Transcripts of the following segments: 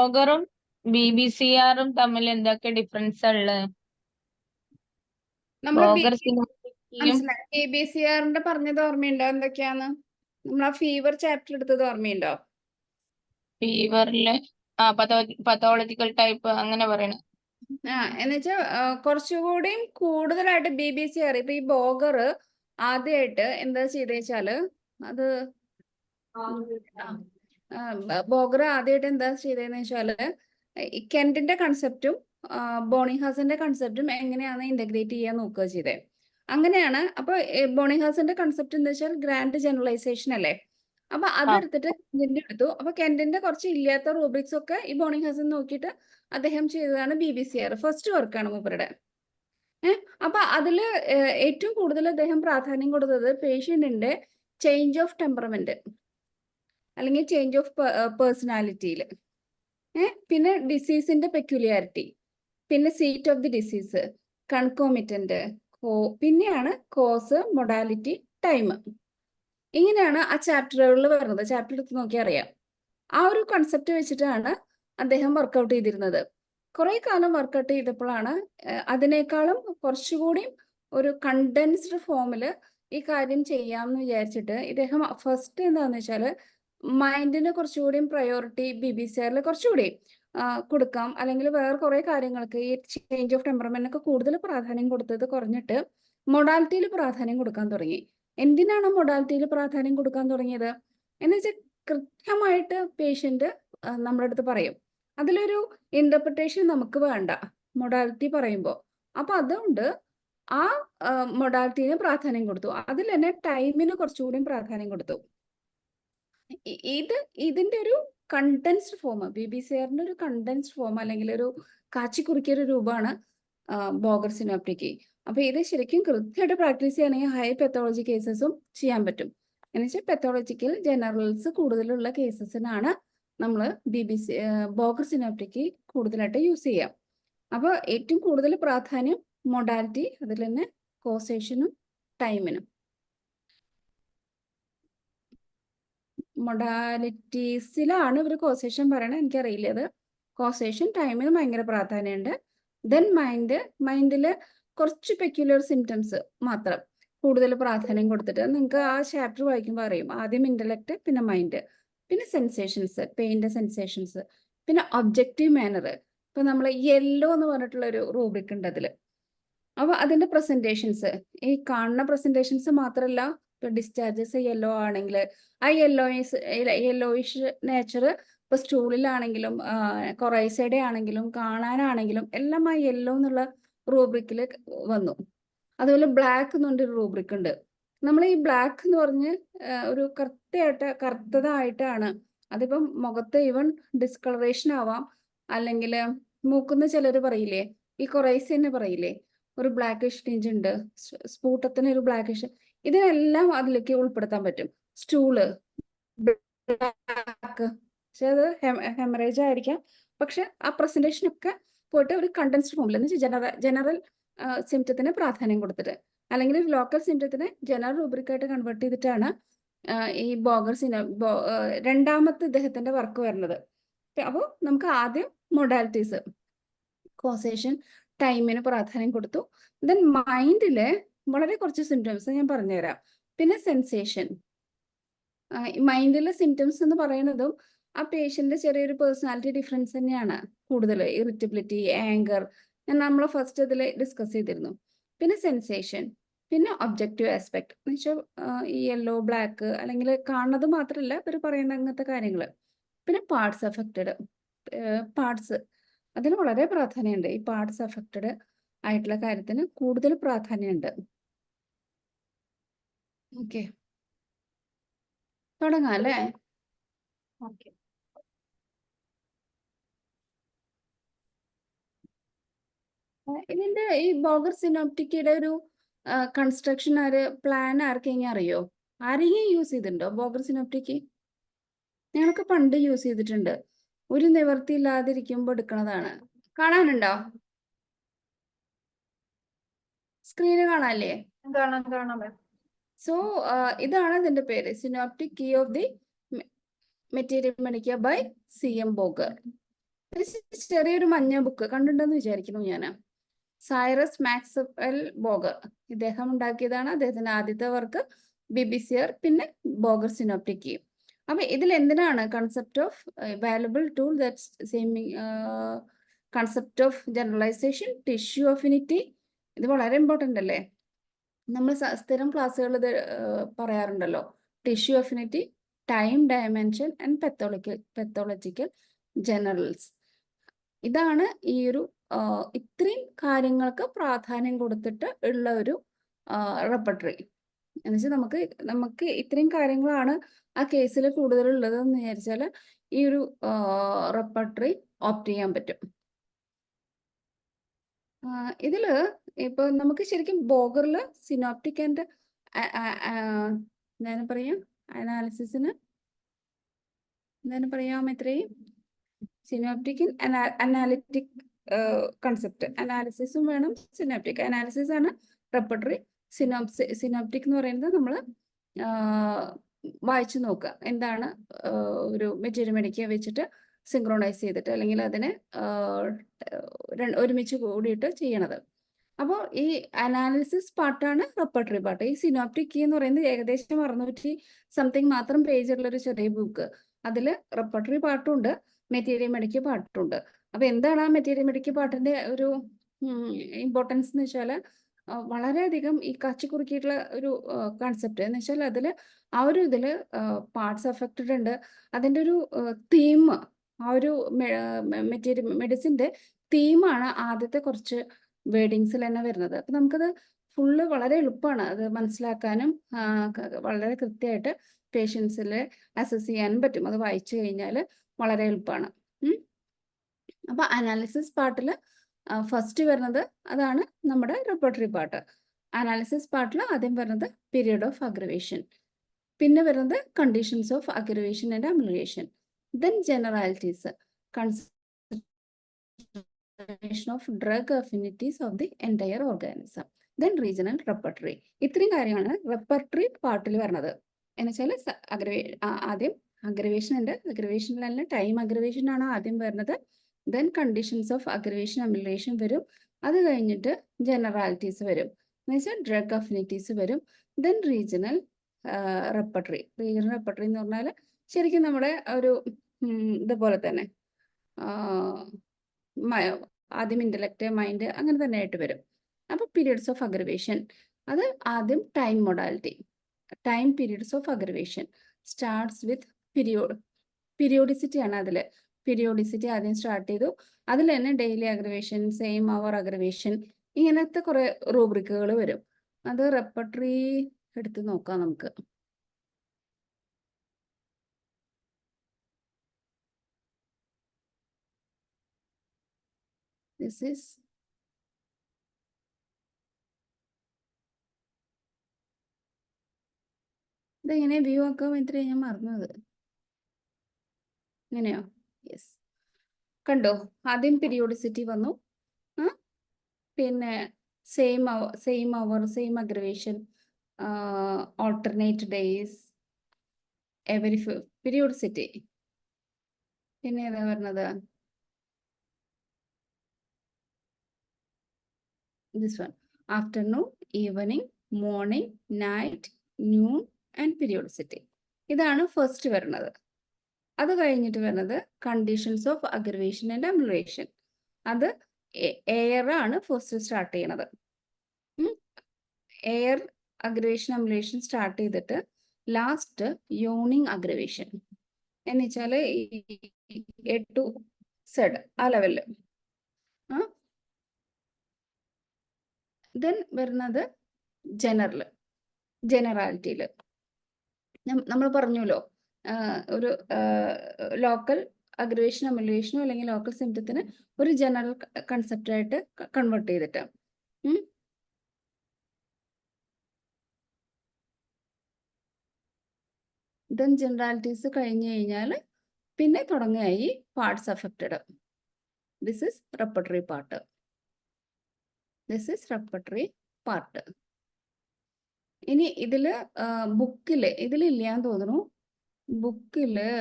ബോഗറും BBCR തമ്മിൽ എന്തൊക്കെ difference ഉള്ളത്? ബോഗർ സിനോപ്റ്റിക്കിയും മനസ്സിലായി. KBCRന്റെ പറഞ്ഞത് ഓർമ്മയുണ്ടോ? എന്തൊക്കെയാന്ന് നമ്മൾ ആ ഫീവർ ചാപ്റ്റർ എടുത്തത് ഓർമ്മയുണ്ടോ? ഫീവറില് പത്തോളജിക്കൽ ടൈപ്പ് അങ്ങനെ പറയണ. എന്നുവെച്ചാ കുറച്ചുകൂടിയും കൂടുതലായിട്ട് BBCR ഇപ്പൊ ഈ ബോഗർ ആദ്യമായിട്ട് എന്താ ചെയ്തേച്ചാല് അത് ബോഗർ ആദ്യമായിട്ട് എന്താ ചെയ്തതെന്ന് വെച്ചാല് ഈ കെന്റിന്റെ കൺസെപ്റ്റും ബോണിഹാസിന്റെ കൺസെപ്റ്റും എങ്ങനെയാണ് ഇന്റഗ്രേറ്റ് ചെയ്യാൻ നോക്കുക ചെയ്തേ. അങ്ങനെയാണ്. അപ്പൊ ബോണിഹാസിന്റെ കൺസെപ്റ്റ് എന്താ വെച്ചാൽ ഗ്രാൻഡ് ജനറലൈസേഷൻ അല്ലേ. അപ്പൊ അതെടുത്തിട്ട് കെന്റിന്റെ എടുത്തു. അപ്പൊ കെന്റിന്റെ കുറച്ച് ഇല്ലാത്ത റൂബ്രിക്സ് ഒക്കെ ഈ ബോണിഹാസൻ നോക്കിയിട്ട് അദ്ദേഹം ചെയ്തതാണ് BBCR. ഫസ്റ്റ് വർക്കാണ് മൂപ്പരുടെ. അപ്പൊ അതില് ഏറ്റവും കൂടുതൽ അദ്ദേഹം പ്രാധാന്യം കൊടുത്തത് പേഷ്യന്റിന്റെ ചേഞ്ച് ഓഫ് ടെമ്പറമെന്റ് അല്ലെങ്കിൽ ചേഞ്ച് ഓഫ് പേഴ്സണാലിറ്റിയിൽ, പിന്നെ ഡിസീസിന്റെ പെക്യുലിയാരിറ്റി, പിന്നെ സീറ്റ് ഓഫ് ദി ഡിസീസ്, കൺകോമിറ്റന്റ്, പിന്നെയാണ് കോസ്, മൊഡാലിറ്റി, ടൈം. ഇങ്ങനെയാണ് ആ ചാപ്റ്ററുകളിൽ വരുന്നത്. ചാപ്റ്റർ എടുത്ത് നോക്കിയാൽ അറിയാം. ആ ഒരു കൺസെപ്റ്റ് വെച്ചിട്ടാണ് അദ്ദേഹം വർക്കൗട്ട് ചെയ്തിരുന്നത്. കുറെ കാലം വർക്കൗട്ട് ചെയ്തപ്പോഴാണ് അതിനേക്കാളും കുറച്ചുകൂടി ഒരു കണ്ടൻസ്ഡ് ഫോമില് ഈ കാര്യം ചെയ്യാമെന്ന് വിചാരിച്ചിട്ട് ഇദ്ദേഹം ഫസ്റ്റ് എന്താന്ന് വെച്ചാല് മൈൻഡിന് കുറച്ചുകൂടി പ്രയോറിറ്റി BBCRൽ കുറച്ചുകൂടി കൊടുക്കാം, അല്ലെങ്കിൽ വേറെ കുറെ കാര്യങ്ങൾക്ക് ഈ ചേഞ്ച് ഓഫ് ടെമ്പറമെന്റിനൊക്കെ കൂടുതൽ പ്രാധാന്യം കൊടുത്തത് കുറഞ്ഞിട്ട് മൊഡാലിറ്റിയിൽ പ്രാധാന്യം കൊടുക്കാൻ തുടങ്ങി. എന്തിനാണ് മൊഡാലിറ്റിയിൽ പ്രാധാന്യം കൊടുക്കാൻ തുടങ്ങിയത് എന്ന് വെച്ചാൽ കൃത്യമായിട്ട് പേഷ്യന്റ് നമ്മുടെ അടുത്ത് പറയും. അതിലൊരു ഇന്റർപ്രിട്ടേഷൻ നമുക്ക് വേണ്ട മൊഡാലിറ്റി പറയുമ്പോൾ. അപ്പൊ അതുകൊണ്ട് ആ മൊഡാലിറ്റിന് പ്രാധാന്യം കൊടുത്തു. അതിൽ തന്നെ ടൈമിന് കുറച്ചുകൂടി പ്രാധാന്യം കൊടുത്തു. ഇതിന്റെ ഒരു കണ്ടൻസ്ഡ് ഫോം, BBCRന്റെ ഒരു കണ്ടൻസ്ഡ് ഫോം അല്ലെങ്കിൽ ഒരു കാച്ചിക്കുറുക്കിയ ഒരു രൂപമാണ് ബോഗർ സിനോപ്റ്റിക്. അപ്പൊ ഇത് ശരിക്കും കൃത്യമായിട്ട് പ്രാക്ടീസ് ചെയ്യണമെങ്കിൽ ഹൈ പെത്തോളജി കേസസും ചെയ്യാൻ പറ്റും. എന്നുവെച്ചാൽ പെത്തോളജിക്കൽ ജനറൽസ് കൂടുതലുള്ള കേസസിനാണ് നമ്മൾ ബോഗർ സിനോപ്റ്റിക് കൂടുതലായിട്ട് യൂസ് ചെയ്യാം. അപ്പൊ ഏറ്റവും കൂടുതൽ പ്രാധാന്യം മൊഡാലിറ്റി, അതിൽ തന്നെ കോസേഷനും ടൈമിനും. മൊഡാലിറ്റീസിലാണ് ഇവർ കോസേഷൻ പറയണത്, എനിക്കറിയില്ല അത്. കോസേഷൻ ടൈമിന് ഭയങ്കര പ്രാധാന്യമുണ്ട്. ദെൻ മൈൻഡില് കുറച്ച് പെക്യുലർ സിംറ്റംസ് മാത്രം കൂടുതൽ പ്രാധാന്യം കൊടുത്തിട്ട് നിങ്ങൾക്ക് ആ ചാപ്റ്റർ വായിക്കുമ്പോൾ അറിയും. ആദ്യം ഇന്റലക്ട്, പിന്നെ മൈൻഡ്, പിന്നെ സെൻസേഷൻസ്, പെയിന്റെ സെൻസേഷൻസ്, പിന്നെ ഒബ്ജക്റ്റീവ് മാനർ. ഇപ്പൊ നമ്മൾ യെല്ലോ എന്ന് പറഞ്ഞിട്ടുള്ള ഒരു റൂബ്രിക് ഉണ്ട് അതില്. അപ്പൊ അതിന്റെ പ്രസന്റേഷൻസ്, ഈ കാണുന്ന പ്രസന്റേഷൻസ് മാത്രമല്ല, ഇപ്പൊ ഡിസ്ചാർജസ് യെല്ലോ ആണെങ്കിൽ ആ യെല്ലോയിഷ് നേച്ചർ ഇപ്പൊ സ്റ്റൂളിലാണെങ്കിലും കൊറൈസൈഡേ ആണെങ്കിലും കാണാനാണെങ്കിലും എല്ലാം ആ യെല്ലോ എന്നുള്ള റൂബ്രിക്കിൽ വന്നു. അതുപോലെ ബ്ലാക്ക് എന്ന് പറഞ്ഞൊരു റൂബ്രിക് ഉണ്ട്. നമ്മൾ ഈ ബ്ലാക്ക് എന്ന് പറഞ്ഞ് ഒരു കറുത്തതായിട്ടാണ്. അതിപ്പം മുഖത്ത് ഈവൻ ഡിസ്കളറേഷൻ ആവാം, അല്ലെങ്കിൽ മൂക്കുന്ന ചിലർ പറയില്ലേ, ഈ കൊറൈസിന് പറയില്ലേ ഒരു ബ്ലാക്കിഷ് ടിഞ്ച് ഉണ്ട്, സ്പൂട്ടത്തിന് ഒരു ബ്ലാക്കിഷ്, ഇതിനെല്ലാം അതിലേക്ക് ഉൾപ്പെടുത്താൻ പറ്റും. സ്റ്റൂള് ബ്ലാക്ക്, പക്ഷെ അത് ഹെമറേജ് ആയിരിക്കാം, പക്ഷെ ആ പ്രസന്റേഷൻ ഒക്കെ പോയിട്ട് ഒരു കണ്ടൻസ്ഡ് ഫോമിൽ എന്ന് വെച്ചാൽ ജനറൽ സിംറ്റത്തിന് പ്രാധാന്യം കൊടുത്തിട്ട്, അല്ലെങ്കിൽ ഒരു ലോക്കൽ സിംറ്റത്തിനെ ജനറൽ റൂബ്രിക്കായിട്ട് കൺവേർട്ട് ചെയ്തിട്ടാണ് ഈ ബോഗർ രണ്ടാമത്തെ ഇദ്ദേഹത്തിന്റെ വർക്ക് വരുന്നത്. അപ്പോൾ നമുക്ക് ആദ്യം മൊഡാലിറ്റീസ്, കോസേഷൻ, ടൈമിന് പ്രാധാന്യം കൊടുത്തു. ദെൻ മൈൻഡില് വളരെ കുറച്ച് സിംറ്റംസ് ഞാൻ പറഞ്ഞുതരാം. പിന്നെ സെൻസേഷൻ. മൈൻഡിലെ സിംറ്റംസ് എന്ന് പറയുന്നതും ആ പേഷ്യന്റ് ചെറിയൊരു പേഴ്സണാലിറ്റി ഡിഫറൻസ് തന്നെയാണ്. കൂടുതൽ ഇറിറ്റബിലിറ്റി, ആങ്കർ, നമ്മൾ ഫസ്റ്റ് ഇതിൽ ഡിസ്കസ് ചെയ്തിരുന്നു. പിന്നെ സെൻസേഷൻ, പിന്നെ ഒബ്ജക്റ്റീവ് ആസ്പെക്ട് എന്ന് വെച്ചാൽ ഈ യെല്ലോ, ബ്ലാക്ക് അല്ലെങ്കിൽ കാണുന്നത് മാത്രമല്ല ഇവർ പറയുന്ന അങ്ങനത്തെ കാര്യങ്ങൾ. പിന്നെ പാർട്സ് അഫക്റ്റഡ്, പാർട്സ് അതിന് വളരെ പ്രാധാന്യമുണ്ട്. ഈ പാർട്സ് അഫക്റ്റഡ് ആയിട്ടുള്ള കാര്യത്തിന് കൂടുതൽ പ്രാധാന്യമുണ്ട്. ഓക്കെ, തുടങ്ങാം അല്ലേ? ഓക്കെ, ഇതിന്റെ ഈ ബോഗർ സിനോപ്റ്റിക്കയുടെ ഒരു കൺസ്ട്രക്ഷൻ പ്ലാൻ ആർക്കെങ്കിലും അറിയോ? ആരെങ്കിലും യൂസ് ചെയ്തിട്ടുണ്ടോ ബോഗർ സിനോപ്റ്റിക്ക്? ഞങ്ങളൊക്കെ പണ്ട് യൂസ് ചെയ്തിട്ടുണ്ട്. ഒരു നിവർത്തി ഇല്ലാതിരിക്കുമ്പോൾ എടുക്കണതാണ്. കാണാനുണ്ടോ? സ്ക്രീന് കാണാല്ലേ? കാണാം. സോ ഇതാണ് ഇതിന്റെ പേര്, synoptic key of the materia medica by CM Boger. ചെറിയൊരു മഞ്ഞ ബുക്ക് കണ്ടിട്ടുണ്ടെന്ന് വിചാരിക്കുന്നു ഞാൻ. സൈറസ് മാക്സ്വെൽ ബോഗർ, ഇദ്ദേഹം ഉണ്ടാക്കിയതാണ്. അദ്ദേഹത്തിന്റെ ആദ്യത്തെ വർക്ക് ബിബിസിയർ, പിന്നെ ബോഗർ സിനോപ്റ്റിക്. അപ്പൊ ഇതിൽ എന്തിനാണ് concept of valuable tool that same concept of generalization, tissue affinity. ഇത് വളരെ ഇമ്പോർട്ടൻ്റ് അല്ലേ? നമ്മൾ സ്ഥിരം ക്ലാസ്സുകൾ ഇത് പറയാറുണ്ടല്ലോ. Tissue affinity, time dimension and pathological generals. ഇതാണ് ഈ ഒരു ഇത്രയും കാര്യങ്ങൾക്ക് പ്രാധാന്യം കൊടുത്തിട്ട് ഉള്ള ഒരു റെപ്പർട്ടറി. എന്നുവെച്ചാൽ നമുക്ക് ഇത്രയും കാര്യങ്ങളാണ് ആ കേസിൽ കൂടുതലുള്ളതെന്ന് വിചാരിച്ചാൽ ഈ ഒരു റെപ്പർട്ടറി ഓപ്റ്റ് ചെയ്യാൻ പറ്റും. ഇതില് ഇപ്പൊ നമുക്ക് ശരിക്കും ബോഗറിൽ സിനോപ്റ്റിക് ആൻഡ് എന്താണ് പറയാ, അനാലിസിസിന് എന്താണ് പറയാം, ഇത്രയും സിനോപ്റ്റിക് അനാലിറ്റിക് കൺസെപ്റ്റ്. അനാലിസിസും വേണം, സിനോപ്റ്റിക്. അനാലിസിസ് ആണ് റെപ്പർട്ടറി. സിനോപ്റ്റിക് എന്ന് പറയുന്നത് നമ്മൾ വായിച്ചു നോക്കുക, എന്താണ് ഒരു മെറ്റീരിയൽ വെച്ചിട്ട് സിങ്ക്രോണൈസ് ചെയ്തിട്ട് അല്ലെങ്കിൽ അതിനെ ഒരുമിച്ച് കൂടിയിട്ട് ചെയ്യണത്. അപ്പോൾ ഈ അനാലിസിസ് പാർട്ടാണ് റെപ്പർട്ടറി പാർട്ട്. ഈ സിനോപ്റ്റിക് കീ എന്ന് പറയുന്നത് ഏകദേശം 600 സംതിങ് മാത്രം പേജുള്ളൊരു ചെറിയ ബുക്ക്. അതിൽ റെപ്പർട്ടറി പാർട്ടും ഉണ്ട്, മെറ്റീരിയൽ പാർട്ടുണ്ട്. അപ്പൊ എന്താണ് ആ മെറ്റീരിയൽ പാർട്ടിന്റെ ഒരു ഇമ്പോർട്ടൻസ് എന്ന് വെച്ചാൽ വളരെയധികം ഈ കച്ചിക്കുറുക്കിയിട്ടുള്ള ഒരു കൺസെപ്റ്റ് എന്ന് വെച്ചാൽ അതിൽ ആ ഒരു ഇതിൽ പാർട്സ് അഫക്റ്റഡ് ഉണ്ട്. അതിൻ്റെ ഒരു തീം, ആ ഒരു മെഡിസിൻ്റെ തീമാണ് ആദ്യത്തെ കുറച്ച് വേർഡിങ്സിൽ തന്നെ വരുന്നത്. അപ്പം നമുക്കത് ഫുള്ള് വളരെ എളുപ്പമാണ് അത് മനസ്സിലാക്കാനും വളരെ കൃത്യമായിട്ട് പേഷ്യൻസിൽ അസസ് ചെയ്യാനും പറ്റും. അത് വായിച്ചു കഴിഞ്ഞാൽ വളരെ എളുപ്പമാണ്. അപ്പം അനാലിസിസ് പാർട്ടിൽ ഫസ്റ്റ് വരുന്നത് അതാണ് നമ്മുടെ റെപ്പർട്ടറി പാർട്ട്. അനാലിസിസ് പാർട്ടിൽ ആദ്യം വരുന്നത് പീരിയഡ് ഓഫ് അഗ്രവേഷൻ, പിന്നെ വരുന്നത് conditions of aggravation and amelioration, then generalities, consideration of drug affinities of the entire organism, then regional repertory. ഇത്രയും കാര്യങ്ങളാണ് റെപ്പർട്ടറി പാർട്ടിൽ വരുന്നത്. എന്ന് വെച്ചാൽ ആദ്യം അഗ്രവേഷൻ ഉണ്ട്, അഗ്രവേഷനിൽ ടൈം അഗ്രവേഷൻ ആണ് ആദ്യം വരുന്നത്. Then conditions of aggravation amelioration വരും. അത് കഴിഞ്ഞിട്ട് ജനറാലിറ്റീസ് വരും, എന്ന് വെച്ചാൽ ഡ്രഗ് അഫിനിറ്റീസ് വരും. Then regional repertory. Regional repertory എന്ന് പറഞ്ഞാൽ ശരിക്കും നമ്മുടെ ഒരു ഇതുപോലെ തന്നെ ആദ്യം ഇന്റലക്ട്, മൈൻഡ്, അങ്ങനെ തന്നെ ആയിട്ട് വരും. അപ്പോൾ പീരിയഡ്സ് ഓഫ് അഗ്രവേഷൻ, അത് ആദ്യം time modality. Time periods of aggravation starts with periodicity ആണ്. അതിൽ പീരിയോഡിസിറ്റി ആദ്യം സ്റ്റാർട്ട് ചെയ്തു. അതിൽ തന്നെ ഡെയിലി അഗ്രവേഷൻ, സെയിം അവർ അഗ്രവേഷൻ, ഇങ്ങനത്തെ കുറെ റൂബ്രിക്കുകൾ വരും. അത് റെപ്പർട്ടറി എടുത്ത് നോക്കാം നമുക്ക്. This is ഇതെങ്ങനെ വ്യൂ ആക്കാൻ ഇത്രയും ഞാൻ മറന്നത്. ഇങ്ങനെയോ? യെസ്, കണ്ടോ? ആദ്യം പീരിയോഡിസിറ്റി വന്നു, പിന്നെ same hour, same aggravation, alternate days, every periodicity. പിന്നെ ഏതാ പറഞ്ഞത്? This one, afternoon, evening, morning, night, noon and periodicity. ഇതാണ് ഫസ്റ്റ് വരുന്നത്. അത് കഴിഞ്ഞിട്ട് വരുന്നത് conditions of aggravation and amelioration. അത് എയർ ആണ് ഫസ്റ്റ് സ്റ്റാർട്ട് ചെയ്യണത്. എയർ അഗ്രവേഷൻ അമിലിയേഷൻ സ്റ്റാർട്ട് ചെയ്തിട്ട് ലാസ്റ്റ് യോണിങ് അഗ്രവേഷൻ എന്ന് വെച്ചാൽ എ ടു സെഡ് ആ ലെവലില്. ദെൻ വരുന്നത് ജനറാലിറ്റിയിൽ നമ്മൾ പറഞ്ഞല്ലോ, ഒരു ലോക്കൽ അഗ്രവേഷൻ അമിലിയേഷനോ അല്ലെങ്കിൽ ലോക്കൽ സിംറ്റത്തിന് ഒരു ജനറൽ കൺസെപ്റ്റായിട്ട് കൺവേർട്ട് ചെയ്തിട്ട്. ദെൻ ജനറാലിറ്റീസ് കഴിഞ്ഞു കഴിഞ്ഞാൽ പിന്നെ തുടങ്ങുകയായി parts affected. This is repertory part. This is repertory part. ഇനി ഇതിലില്ലാന്ന് തോന്നുന്നു. ബുക്കില്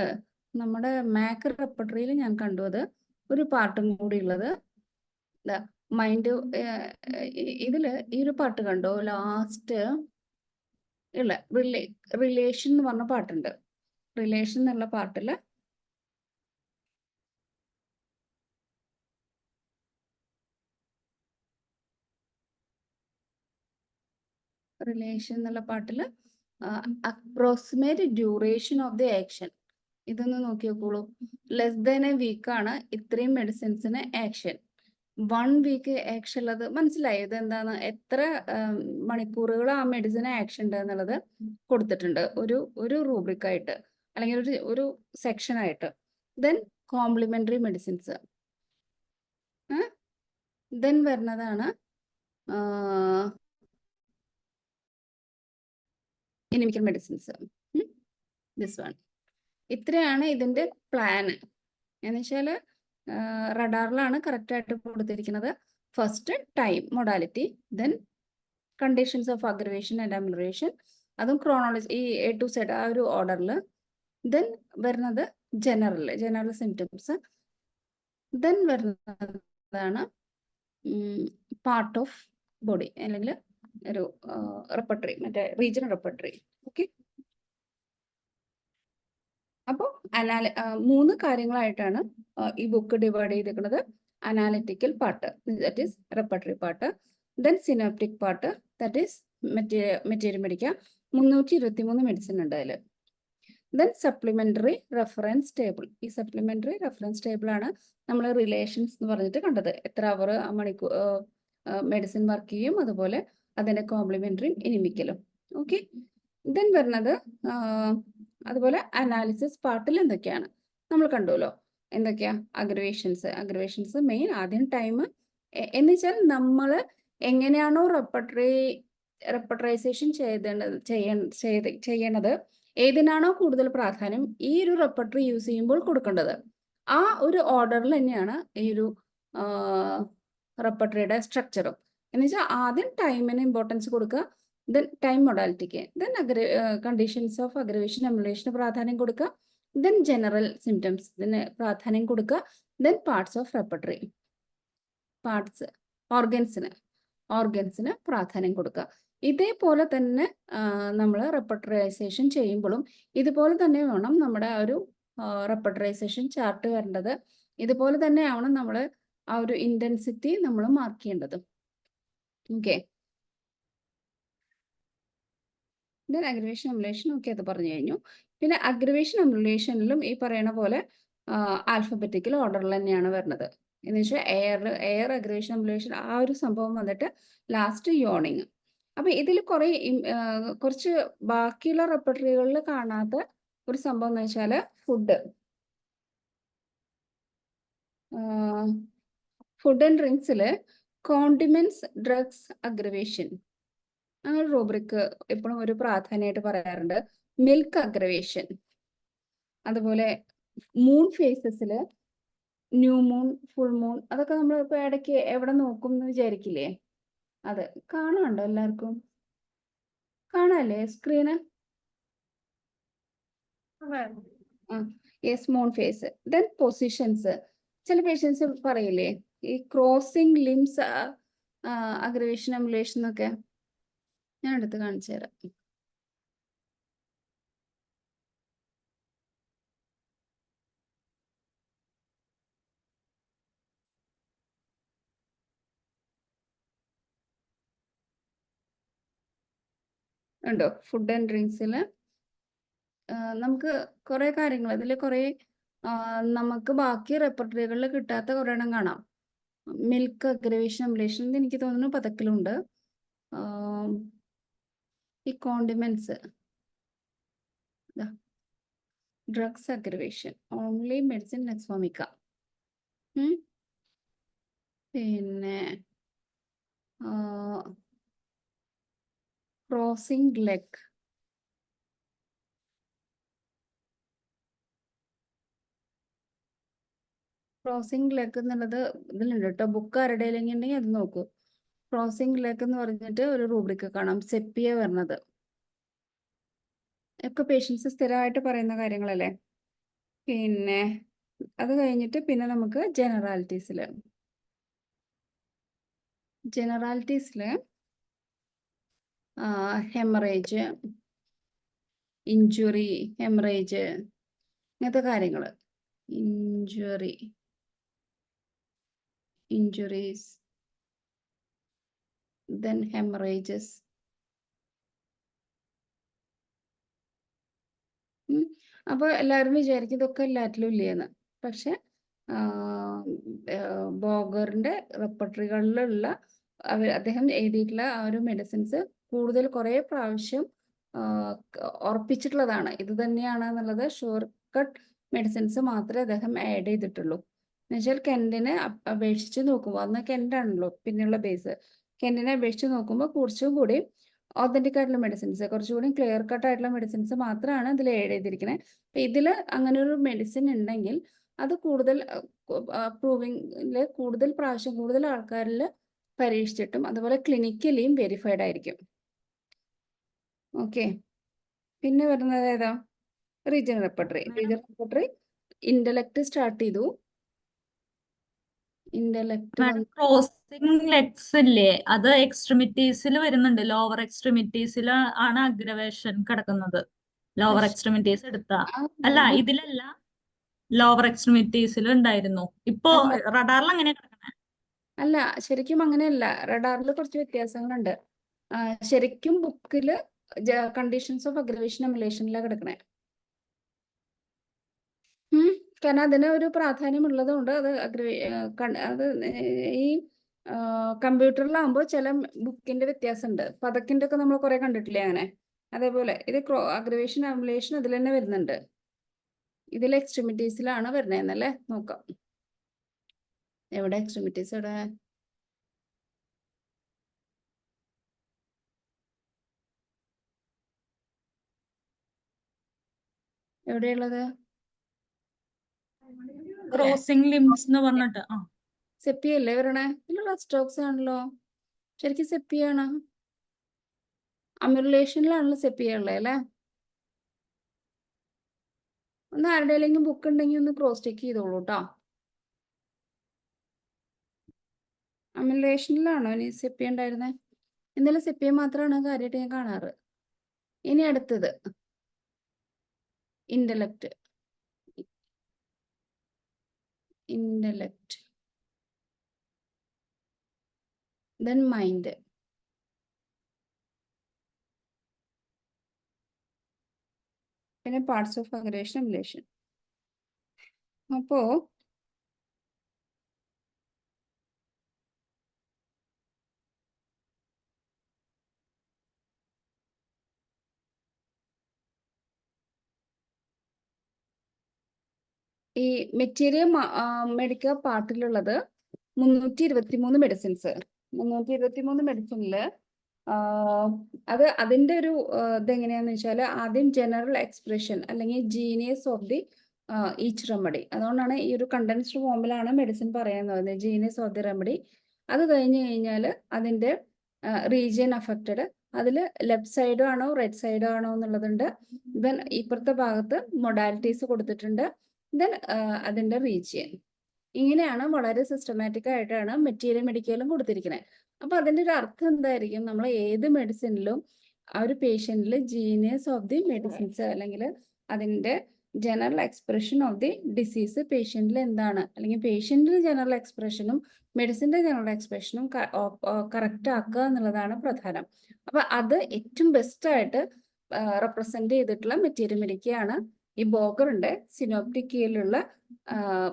നമ്മുടെ മാക്ക് റെപ്പർട്ടറിയിൽ ഞാൻ കണ്ടു അത്. ഒരു പാർട്ടും കൂടി ഉള്ളത് മൈൻഡ്. ഇതില് ഈ ഒരു പാട്ട് കണ്ടോ, ലാസ്റ്റ് ഇല്ല, റിലേഷൻ എന്ന് പറഞ്ഞ പാട്ടുണ്ട്. റിലേഷൻ എന്നുള്ള പാട്ടില് approximate duration of the action. ഇതൊന്ന് നോക്കി നോക്കോളൂ. ലെസ് ദാൻ എ വീക്ക് ആണ് ഇത്രയും മെഡിസിൻസിന് ആക്ഷൻ. 1 വീക്ക് ആക്ഷൻ ഉള്ളത് മനസ്സിലായി. ഇത് എന്താണ്, എത്ര മണിക്കൂറുകൾ ആ മെഡിസിന് ആക്ഷൻ ഉണ്ട് എന്നുള്ളത് കൊടുത്തിട്ടുണ്ട് ഒരു റൂബ്രിക് ആയിട്ട്, അല്ലെങ്കിൽ ഒരു സെക്ഷൻ ആയിട്ട്. ദെൻ കോംപ്ലിമെന്ററി മെഡിസിൻസ്, ദെൻ വരുന്നതാണ് ഇനിമിക്കൽ മെഡിസിൻസ്. This one. ഇത്രയാണ് ഇതിന്റെ പ്ലാന്. എന്ന് വെച്ചാൽ റഡാറിലാണ് കറക്റ്റ് ആയിട്ട് കൊടുത്തിരിക്കുന്നത്. First time, modality, then conditions of aggravation and amelioration, അതും ക്രോണോളജി, ഈ A to Z ആ ഒരു ഓർഡറിൽ. ദെൻ വരുന്നത് ജനറൽ സിംറ്റംസ്. ദെൻ വരുന്നതാണ് പാർട്ട് ഓഫ് ബോഡി, അല്ലെങ്കിൽ ഒരു റെപ്പർട്ടറി, മറ്റേ റീജിയണൽ റെപ്പർട്ടറി. ഓക്കെ. അപ്പോൾ 3 കാര്യങ്ങളായിട്ടാണ് ഈ ബുക്ക് ഡിവൈഡ് ചെയ്തിരിക്കുന്നത്. Analytical part, that is repertory part. Then synoptic part, that is materia medica. 323 medicine ഉണ്ട് അതിൽ. Then supplementary reference table. ഈ സപ്ലിമെന്ററി റെഫറൻസ് ടേബിൾ ആണ് നമ്മൾ റിലേഷൻസ് എന്ന് പറഞ്ഞിട്ട് കണ്ടത്. എത്ര അവർ മണിക്കൂർ മെഡിസിൻ വർക്ക് ചെയ്യും, അതുപോലെ അതിന്റെ കോംപ്ലിമെന്ററിയും ഇനിമിക്കലും. ഓക്കെ. ദെൻ വരുന്നത് അതുപോലെ അനാലിസിസ് പാർട്ടിൽ എന്തൊക്കെയാണ് നമ്മൾ കണ്ടുല്ലോ. എന്തൊക്കെയാ അഗ്രവേഷൻസ് മെയിൻ. ആദ്യം ടൈം എന്ന് വെച്ചാൽ നമ്മൾ എങ്ങനെയാണോ റെപ്പർട്ടറൈസേഷൻ ചെയ്യണത്, ഏതിനാണോ കൂടുതൽ പ്രാധാന്യം ഈ ഒരു റെപ്പർട്ടറി യൂസ് ചെയ്യുമ്പോൾ കൊടുക്കേണ്ടത്, ആ ഒരു ഓർഡറിൽ തന്നെയാണ് ഈ ഒരു റെപ്പർട്ടറിയുടെ സ്ട്രക്ചറും. എന്ന് വെച്ചാൽ ആദ്യം ടൈമിന് ഇമ്പോർട്ടൻസ് കൊടുക്കുക, ദെൻ ടൈം മൊഡാലിറ്റിക്ക്, ദെൻ കണ്ടീഷൻസ് ഓഫ് അഗ്രവേഷൻ അമിലേഷന് പ്രാധാന്യം കൊടുക്കുക, ദെൻ ജനറൽ സിംറ്റംസിന് പ്രാധാന്യം കൊടുക്കുക, ദെൻ പാർട്സ് ഓഫ് റെപ്പർട്ടറി, ഓർഗൻസിന് പ്രാധാന്യം കൊടുക്കുക. ഇതേപോലെ തന്നെ നമ്മൾ റെപ്പർട്ടറൈസേഷൻ ചെയ്യുമ്പോഴും ഇതുപോലെ തന്നെ വേണം നമ്മുടെ ആ ഒരു റെപ്പർട്ടറൈസേഷൻ ചാർട്ട് വരേണ്ടത്. ഇതുപോലെ തന്നെ ആവണം നമ്മൾ ആ ഒരു ഇന്റൻസിറ്റി നമ്മൾ മാർക്ക് ചെയ്യേണ്ടത്. ഓക്കെ. ദെൻ അഗ്രവേഷൻ അമിലേഷൻ, ഓക്കെ, അത് പറഞ്ഞു കഴിഞ്ഞു. പിന്നെ അഗ്രവേഷൻ അമിലേഷനിലും ഈ പറയുന്ന പോലെ ആൽഫബറ്റിക്കൽ ഓർഡറിൽ തന്നെയാണ് വരുന്നത്. എന്ന് വെച്ചാൽ എയർ അഗ്രവേഷൻ അമിലേഷൻ ആ ഒരു സംഭവം വന്നിട്ട് ലാസ്റ്റ് യോണിങ്. അപ്പൊ ഇതിൽ കുറച്ച് ബാക്കിയുള്ള റെപ്പർട്ടറികളിൽ കാണാത്ത ഒരു സംഭവം എന്ന് വെച്ചാൽ ഫുഡ് ആൻഡ് ഡ്രിങ്ക്സിൽ കോണ്ടിമെന്റ്സ്, ഡ്രഗ്സ്, അഗ്രവേഷൻ, അങ്ങനെ റൂബ്രിക് എപ്പോഴും ഒരു പ്രാധാന്യമായിട്ട് പറയാറുണ്ട്. മിൽക്ക് അഗ്രവേഷൻ, അതുപോലെ മൂൺ ഫേസസിൽ ന്യൂ മൂൺ, ഫുൾ മൂൺ, അതൊക്കെ നമ്മൾ ഇപ്പൊ ഇടയ്ക്ക് എവിടെ നോക്കും എന്ന് വിചാരിക്കില്ലേ? അത് കാണാനുണ്ടോ എല്ലാവർക്കും? കാണാല്ലേ screen? Yes, moon phase. Then positions. ചില പേഷ്യൻസ് പറയില്ലേ ഈ ക്രോസിംഗ് ലിംസ് അഗ്രവേഷൻ അമിലേഷൻ എന്നൊക്കെ. ഞാൻ എടുത്ത് കാണിച്ചു തരാം. ഉണ്ടോ? ഫുഡ് ആൻഡ് ഡ്രിങ്ക്സിൽ നമുക്ക് കുറെ കാര്യങ്ങൾ, അതിൽ കുറെ നമുക്ക് ബാക്കി റെപ്പർട്ടറികളിൽ കിട്ടാത്ത കുറെ എണ്ണം കാണാം. മിൽക്ക് അഗ്രവേഷൻ അമിലേഷൻ എനിക്ക് തോന്നുന്നു പതക്കിലുണ്ട്. ഈ condiments, drugs aggravation, only medicine nux vomica. പിന്നെ ക്രോസിംഗ് ലെഗ്, എന്നുള്ളത് ഇതിലുണ്ട് കേട്ടോ. ബുക്ക് ആരുടെ ഉണ്ടെങ്കിൽ അത് നോക്കൂ. ക്രോസിംഗ് ലെഗ് എന്ന് പറഞ്ഞിട്ട് ഒരു റൂബ്രിക് കാണാം, സെപ്പിയ വരുന്നത്. ഒക്കെ പേഷ്യൻസ് സ്ഥിരമായിട്ട് പറയുന്ന കാര്യങ്ങളല്ലേ. പിന്നെ അത് കഴിഞ്ഞിട്ട് പിന്നെ നമുക്ക് ജനറാലിറ്റീസിൽ ഹെമറേജ്, ഇഞ്ചുറി, ഹെമറേജ്, ഇങ്ങനത്തെ കാര്യങ്ങൾ. Injuries, then hemorrhages. അപ്പോൾ എല്ലാവരും വിചാരിക്കും ഇതൊക്കെ എല്ലാറ്റിലും ഇല്ലേന്ന്. പക്ഷെ ബോഗറിന്റെ റെപ്പർട്ടറികളിലുള്ള അദ്ദേഹം എഴുതിയിട്ടുള്ള ആ ഒരു മെഡിസിൻസ് കൂടുതൽ കുറേ പ്രാവശ്യം ഉറപ്പിച്ചിട്ടുള്ളതാണ്. ഇത് തന്നെയാണ് എന്നുള്ളത് ഷുവർ കട്ട് മെഡിസിൻസ് മാത്രമേ അദ്ദേഹം ആഡ് ചെയ്തിട്ടുള്ളൂ. എന്നുവെച്ചാൽ കെന്റിനെ അപേക്ഷിച്ച് നോക്കുമ്പോൾ, അന്ന് കെന്റാണല്ലോ പിന്നെയുള്ള ബേസ്. കെന്റിനെ അപേക്ഷിച്ച് നോക്കുമ്പോൾ കുറച്ചും കൂടി ഓതന്റിക് ആയിട്ടുള്ള മെഡിസിൻസ്, കുറച്ചുകൂടി ക്ലിയർ കട്ട് ആയിട്ടുള്ള മെഡിസിൻസ് മാത്രമാണ് ഇതിൽ ആഡ് ചെയ്തിരിക്കുന്നത്. അപ്പം ഇതിൽ അങ്ങനെ ഒരു മെഡിസിൻ ഉണ്ടെങ്കിൽ അത് കൂടുതൽ പ്രൂവിങ്ങിൽ കൂടുതൽ പ്രാവശ്യം കൂടുതൽ ആൾക്കാരിൽ പരീക്ഷിച്ചിട്ടും അതുപോലെ ക്ലിനിക്കലിയും വെരിഫൈഡ് ആയിരിക്കും. ഓക്കെ, പിന്നെ വരുന്നത് ഏതാ? Regional repertory. Regional repertory intellect start ചെയ്തു. ക്രോസിംഗ് ലെഗ്സ് ഇല്ലേ, അത് എക്സ്ട്രിമിറ്റീസിൽ വരുന്നുണ്ട്. ലോവർ എക്സ്ട്രിമിറ്റീസിൽ ആണ് അഗ്രവേഷൻ കിടക്കുന്നത്. ലോവർ എക്സ്ട്രിമിറ്റീസ് എടുത്താ അല്ല, ഇതിലല്ല, ലോവർ എക്സ്ട്രിമിറ്റീസിൽ ഉണ്ടായിരുന്നു. ഇപ്പോ റഡാറിൽ അങ്ങനെ കിടക്കണേ അല്ല, ശരിക്കും അങ്ങനെയല്ല. റഡാറിൽ കുറച്ച് വ്യത്യാസങ്ങളുണ്ട്. ശരിക്കും ബുക്കില് കണ്ടീഷൻസ് ഓഫ് അഗ്രവേഷൻ എമുലേഷനിലാണ് കിടക്കണേ. കാരണം അതിന് ഒരു പ്രാധാന്യം ഉള്ളതുകൊണ്ട് അത് അത് ഈ കമ്പ്യൂട്ടറിലാകുമ്പോൾ ചില ബുക്കിന്റെ വ്യത്യാസമുണ്ട്. പദക്കിന്റെ ഒക്കെ നമ്മൾ കുറെ കണ്ടിട്ടില്ലേ അങ്ങനെ. അതേപോലെ ഇത് അഗ്രവേഷൻ എമുലേഷൻ അതിൽ തന്നെ വരുന്നുണ്ട്. ഇതിൽ എക്സ്ട്രിമിറ്റീസിലാണ് വരുന്നതെന്നല്ലേ. നോക്കാം എവിടെ എക്സ്ട്രിമിറ്റീസ് എവിടെ. എവിടെയുള്ളത്? ക്രോസിംഗ് ലിംബ്സ് എന്ന് പറഞ്ഞിട്ട്. സെപ്പിയല്ലേ വരണേ? ഇതിൽ റെസ്റ്റോക്സ് ആണല്ലോ. ശരിക്കും സെപ്പിയാണ്. അമ്യുലേഷനിലാണല്ലോ സെപ്പിയ ഉള്ളത് അല്ലേ. ഒന്ന് ആരുടെയെങ്കിലും ബുക്ക് ഉണ്ടെങ്കിൽ ഒന്ന് ക്രോസ് ചെക്ക് ചെയ്തോളൂ കേട്ടോ. അമ്യുലേഷനിലാണോ ഇനി സെപ്പിയ ഉണ്ടായിരുന്നത്? ഇന്നലെ സെപ്പിയ മാത്രമാണ് കാര്യമായിട്ട് ഞാൻ കാണാറ്. ഇനി അടുത്തത് ഇന്റലക്ട്. then mind. പിന്നെ പാർട്സ് ഓഫ് അഗ്രവേഷൻ എമുലേഷൻ. അപ്പോ ഈ മെറ്റീരിയൽ മെഡിക്കൽ പാർട്ടിലുള്ളത് 323 മെഡിസിൻസ്. 323 മെഡിസിനില് അത് അതിന്റെ ഒരു ഇതെങ്ങനെയാന്ന് വെച്ചാൽ ആദ്യം ജനറൽ എക്സ്പ്രഷൻ അല്ലെങ്കിൽ genius of the each remedy. അതുകൊണ്ടാണ് ഈ ഒരു കണ്ടൻസ്ഡ് ഫോമിലാണ് മെഡിസിൻ പറയുന്നത്, ജീനിയസ് ഓഫ് ദി റെമഡി. അത് കഴിഞ്ഞ് കഴിഞ്ഞാൽ അതിന്റെ റീജിയൻ അഫക്റ്റഡ്, അതിൽ ലെഫ്റ്റ് സൈഡോ ആണോ റൈറ്റ് സൈഡോ ആണോ എന്നുള്ളതുണ്ട്. ദെൻ ഇപ്പുറത്തെ ഭാഗത്ത് മൊഡാലിറ്റീസ് കൊടുത്തിട്ടുണ്ട്. ദെൻ അതിന്റെ റീജിയൻ. ഇങ്ങനെയാണ് വളരെ സിസ്റ്റമാറ്റിക് ആയിട്ടാണ് മെറ്റീരിയൽ മെഡിക്കലും കൊടുത്തിരിക്കുന്നത്. അപ്പൊ അതിന്റെ ഒരു അർത്ഥം എന്തായിരിക്കും? നമ്മൾ ഏത് മെഡിസിനിലും ആ ഒരു പേഷ്യന്റിൽ ജീനിയസ് ഓഫ് ദി മെഡിസിൻസ് അല്ലെങ്കിൽ അതിന്റെ general expression of the disease പേഷ്യന്റിൽ എന്താണ്, അല്ലെങ്കിൽ പേഷ്യന്റിന്റെ ജനറൽ എക്സ്പ്രഷനും മെഡിസിന്റെ ജനറൽ എക്സ്പ്രഷനും കറക്റ്റ് ആക്കുക എന്നുള്ളതാണ് പ്രധാനം. അപ്പൊ അത് ഏറ്റവും ബെസ്റ്റ് ആയിട്ട് റെപ്രസെന്റ് ചെയ്തിട്ടുള്ള മെറ്റീരിയൽ മെഡിക്കയാണ് ഈ ബോഗറിന്റെ സിനോപ്റ്റിക്കയിലുള്ള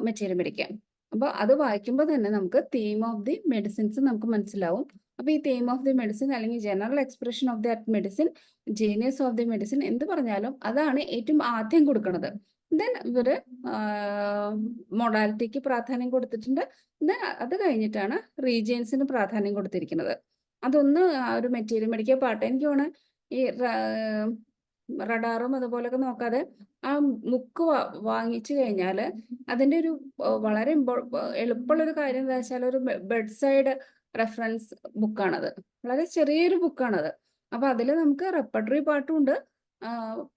മെറ്റീരിയൽ മെഡിക്ക. അപ്പോൾ അത് വായിക്കുമ്പോൾ തന്നെ നമുക്ക് തീം ഓഫ് ദി മെഡിസിൻസ് നമുക്ക് മനസ്സിലാവും. അപ്പൊ ഈ തീം ഓഫ് ദി മെഡിസിൻ അല്ലെങ്കിൽ general expression of that medicine, genius of the medicine എന്ത് പറഞ്ഞാലും അതാണ് ഏറ്റവും ആദ്യം കൊടുക്കുന്നത്. ദെൻ ഇവര് മൊഡാലിറ്റിക്ക് പ്രാധാന്യം കൊടുത്തിട്ടുണ്ട്. ദെൻ അത് കഴിഞ്ഞിട്ടാണ് റീജിയൻസിന് പ്രാധാന്യം കൊടുത്തിരിക്കുന്നത്. അതൊന്ന് ആ ഒരു മെറ്റീരിയൽ മെഡിക്കൽ പാർട്ട് എനിക്ക് തോന്നുന്നു ഈ റഡാറും അതുപോലൊക്കെ നോക്കാതെ ആ ബുക്ക് വാങ്ങിച്ചു കഴിഞ്ഞാൽ അതിന്റെ ഒരു വളരെ എളുപ്പമുള്ളൊരു കാര്യം എന്താ വെച്ചാൽ ഒരു ബെഡ് സൈഡ് റെഫറൻസ് ബുക്കാണത്. വളരെ ചെറിയൊരു ബുക്കാണത്. അപ്പൊ അതിൽ നമുക്ക് റെപ്പർട്ടറി പാർട്ടും ഉണ്ട്,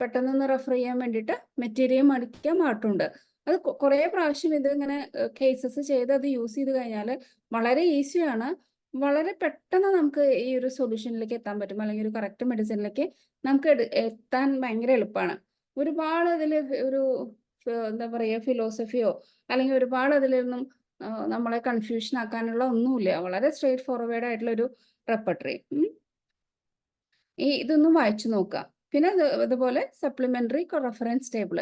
പെട്ടെന്നൊന്ന് റെഫർ ചെയ്യാൻ വേണ്ടിയിട്ട് മെറ്റീരിയൽ മടിക്കാൻ പാട്ടുമുണ്ട്. അത് കുറേ പ്രാവശ്യം ഇത് ഇങ്ങനെ കേസസ് ചെയ്ത് അത് യൂസ് ചെയ്ത് കഴിഞ്ഞാൽ വളരെ ഈസിയാണ്, വളരെ പെട്ടെന്ന് നമുക്ക് ഈ ഒരു സൊല്യൂഷനിലേക്ക് എത്താൻ പറ്റും, അല്ലെങ്കിൽ ഒരു കറക്റ്റ് മെഡിസിനിലേക്ക് നമുക്ക് എത്താൻ ഭയങ്കര എളുപ്പമാണ്. ഒരുപാട് അതിൽ ഒരു എന്താ പറയുക ഫിലോസഫിയോ അല്ലെങ്കിൽ ഒരുപാട് അതിലൊന്നും നമ്മളെ കൺഫ്യൂഷൻ ആക്കാനുള്ള ഒന്നുമില്ല. വളരെ സ്ട്രേറ്റ് ഫോർവേഡ് ആയിട്ടുള്ള ഒരു റെപ്പർട്ടറി. ഇതൊന്നും വായിച്ചു നോക്കുക. പിന്നെ ഇതുപോലെ സപ്ലിമെന്ററി റെഫറൻസ് ടേബിൾ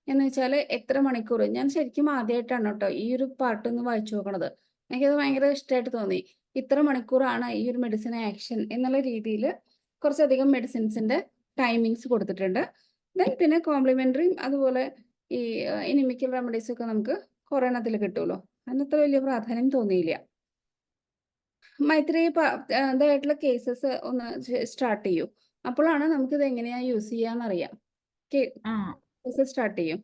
എന്ന് വെച്ചാൽ എത്ര മണിക്കൂർ, ഞാൻ ശരിക്കും ആദ്യമായിട്ടാണ് കേട്ടോ ഈ ഒരു പാർട്ട് ഒന്ന് വായിച്ചു നോക്കണത്. എനിക്കത് ഭയങ്കര ഇഷ്ടമായിട്ട് തോന്നി. ഇത്ര മണിക്കൂറാണ് ഈ ഒരു മെഡിസിൻ ആക്ഷൻ എന്നുള്ള രീതിയിൽ കുറച്ചധികം മെഡിസിൻസിന്റെ ടൈമിങ്സ് കൊടുത്തിട്ടുണ്ട്. ദെൻ പിന്നെ കോംപ്ലിമെന്ററിയും അതുപോലെ ഈ ഇനിമിക്കൽ റെമഡീസ് ഒക്കെ നമുക്ക് കുറേ എണ്ണത്തിൽ കിട്ടുമല്ലോ, അതിനത്ര വലിയ പ്രാധാന്യം തോന്നിയില്ല. മൈത്രി ഇതായിട്ടുള്ള കേസസ് ഒന്ന് സ്റ്റാർട്ട് ചെയ്യൂ, അപ്പോഴാണ് നമുക്കിത് എങ്ങനെയാ യൂസ് ചെയ്യാന്നറിയാം. കേസസ് സ്റ്റാർട്ട് ചെയ്യും.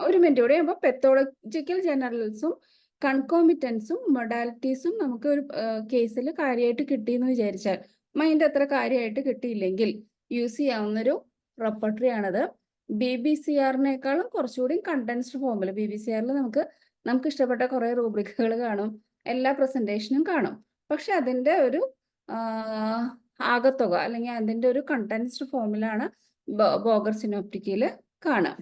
ഒരു മിനിറ്റ് കൂടെ ആകുമ്പോൾ പെത്തോളജിക്കൽ ജനറൽസും കൺകോമിറ്റൻസും മൊഡാലിറ്റീസും നമുക്ക് ഒരു കേസിൽ കാര്യമായിട്ട് കിട്ടിയെന്ന് വിചാരിച്ചാൽ, മൈൻഡ് അത്ര കാര്യമായിട്ട് കിട്ടിയില്ലെങ്കിൽ യൂസ് ചെയ്യാവുന്നൊരു റെപ്പർട്ടറി ആണത്. BBCRനേക്കാളും കുറച്ചുകൂടി കണ്ടൻസ്ഡ് ഫോമിൽ, BBCRൽ നമുക്ക് ഇഷ്ടപ്പെട്ട കുറേ റൂബ്രിക്കുകൾ കാണും, എല്ലാ പ്രസന്റേഷനും കാണും. പക്ഷെ അതിൻ്റെ ഒരു ആകത്തുക അല്ലെങ്കിൽ അതിൻ്റെ ഒരു കണ്ടൻസ്ഡ് ഫോമിലാണ് ബോഗർ സിനോപ്റ്റിക്കയിൽ കാണാം.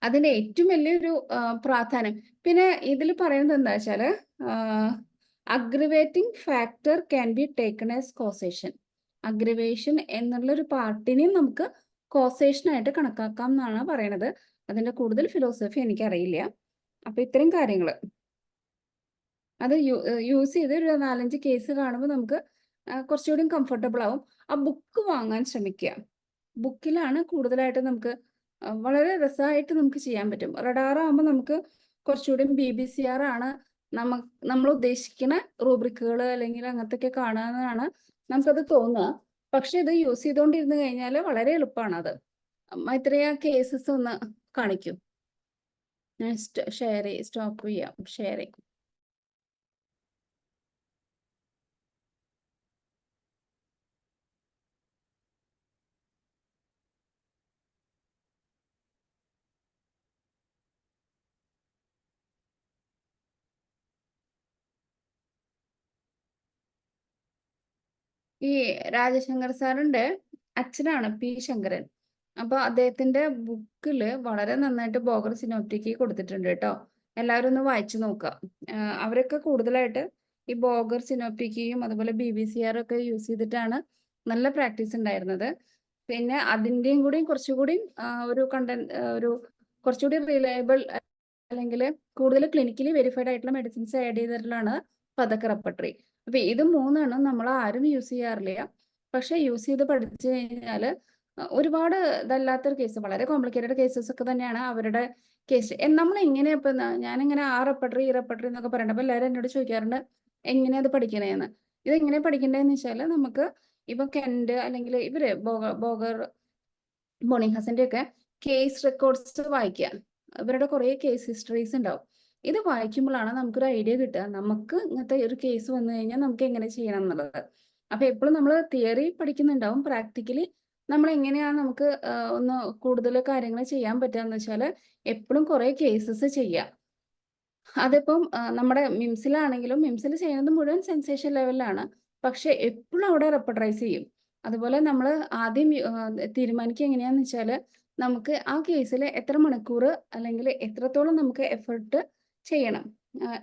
അതിൻ്റെ ഏറ്റവും വലിയൊരു പ്രാധാന്യം പിന്നെ ഇതിൽ പറയുന്നത് എന്താ വെച്ചാൽ, aggravating factor can be taken as causation. Aggravation എന്നുള്ളൊരു പാർട്ടിനെയും നമുക്ക് കോസേഷൻ ആയിട്ട് കണക്കാക്കാം എന്നാണ് പറയണത്. അതിൻ്റെ കൂടുതൽ ഫിലോസഫി എനിക്കറിയില്ല. അപ്പൊ ഇത്രയും കാര്യങ്ങൾ അത് യൂസ് ചെയ്ത് ഒരു 4-5 കേസ് കാണുമ്പോൾ നമുക്ക് കുറച്ചുകൂടി കംഫർട്ടബിൾ ആവും. ആ ബുക്ക് വാങ്ങാൻ ശ്രമിക്കുക. ബുക്കിലാണ് കൂടുതലായിട്ട് നമുക്ക് വളരെ രസമായിട്ട് നമുക്ക് ചെയ്യാൻ പറ്റും. റഡാർ ആകുമ്പോൾ നമുക്ക് കുറച്ചുകൂടി BBCR ആണ് നമ്മൾ ഉദ്ദേശിക്കുന്ന റൂബ്രിക്കുകൾ അല്ലെങ്കിൽ അങ്ങനത്തെ ഒക്കെ കാണാനാണ് നമുക്കത് തോന്നുക. പക്ഷെ ഇത് യൂസ് ചെയ്തുകൊണ്ടിരുന്ന് കഴിഞ്ഞാൽ വളരെ എളുപ്പമാണ്. അത് ഇത്രയും കേസസ് ഒന്ന് കാണിക്കൂ. ഞാൻ സ്റ്റോപ്പ് ചെയ്യാം ഷെയറിങ്. ഈ രാജശങ്കർ സാറിന്റെ അച്ഛനാണ് P. ശങ്കരൻ. അപ്പൊ അദ്ദേഹത്തിന്റെ ബുക്കില് വളരെ നന്നായിട്ട് ബോഗർ സിനോപ്റ്റിക്ക് കൊടുത്തിട്ടുണ്ട് കേട്ടോ. എല്ലാവരും ഒന്ന് വായിച്ചു നോക്കുക. അവരൊക്കെ കൂടുതലായിട്ട് ഈ ബോഗർ സിനോപ്റ്റിക്കയും അതുപോലെ BBCR ഒക്കെ യൂസ് ചെയ്തിട്ടാണ് നല്ല പ്രാക്ടീസ് ഉണ്ടായിരുന്നത്. പിന്നെ അതിൻ്റെയും കൂടി കുറച്ചുകൂടി ഒരു കുറച്ചുകൂടി റിലയബിൾ അല്ലെങ്കിൽ കൂടുതൽ ക്ലിനിക്കലി വെരിഫൈഡ് ആയിട്ടുള്ള മെഡിസിൻസ് ആഡ് ചെയ്തിട്ടുള്ളതാണ് പതക് റെപ്പർട്ടറി. അപ്പൊ ഇത് മൂന്നെണ്ണം നമ്മൾ ആരും യൂസ് ചെയ്യാറില്ല. പക്ഷെ യൂസ് ചെയ്ത് പഠിച്ചു കഴിഞ്ഞാൽ ഒരുപാട് ഇതല്ലാത്തൊരു കേസ്, വളരെ കോംപ്ലിക്കേറ്റഡ് കേസസ് ഒക്കെ തന്നെയാണ് അവരുടെ കേസ്. നമ്മൾ എങ്ങനെയാ ഇപ്പൊ ഞാനിങ്ങനെ ആ റെപ്പർട്ടറി ഈ റെപ്പർട്ടറി എന്നൊക്കെ പറയണ്ട. അപ്പൊ എല്ലാവരും എന്നോട് ചോദിക്കാറുണ്ട് എങ്ങനെയാ അത് പഠിക്കണേന്ന്. ഇത് എങ്ങനെ പഠിക്കണ്ടേന്ന് വെച്ചാൽ, നമുക്ക് ഇപ്പൊ കെന്റ് അല്ലെങ്കിൽ ഇവര് ബോഗർ ബോണിഹാസിന്റെ ഒക്കെ കേസ് റെക്കോർഡ്സ് വായിക്കുക. ഇവരുടെ കുറെ കേസ് ഹിസ്റ്ററീസ് ഉണ്ടാവും. ഇത് വായിക്കുമ്പോഴാണ് നമുക്കൊരു ഐഡിയ കിട്ടുക, നമുക്ക് ഇങ്ങനത്തെ ഒരു കേസ് വന്നു കഴിഞ്ഞാൽ നമുക്ക് എങ്ങനെ ചെയ്യണം എന്നുള്ളത്. അപ്പൊ എപ്പോഴും നമ്മൾ തിയറി പഠിക്കുന്നുണ്ടാവും, പ്രാക്ടിക്കലി നമ്മൾ എങ്ങനെയാണ് നമുക്ക് ഒന്ന് കൂടുതൽ കാര്യങ്ങൾ ചെയ്യാൻ പറ്റുകയെന്ന് വെച്ചാൽ എപ്പോഴും കുറെ കേസസ് ചെയ്യുക. അതിപ്പം നമ്മുടെ മിംസിലാണെങ്കിലും മിംസിൽ ചെയ്യുന്നത് മുഴുവൻ സെൻസേഷൻ ലെവലിലാണ്, പക്ഷെ എപ്പോഴും അവിടെ റെപ്പർട്ടറൈസ് ചെയ്യും. അതുപോലെ നമ്മൾ ആദ്യം തീരുമാനിക്കുക എങ്ങനെയാന്ന് വെച്ചാൽ, നമുക്ക് ആ കേസിൽ എത്ര മണിക്കൂർ അല്ലെങ്കിൽ എത്രത്തോളം നമുക്ക് എഫേർട്ട് ചെയ്യണം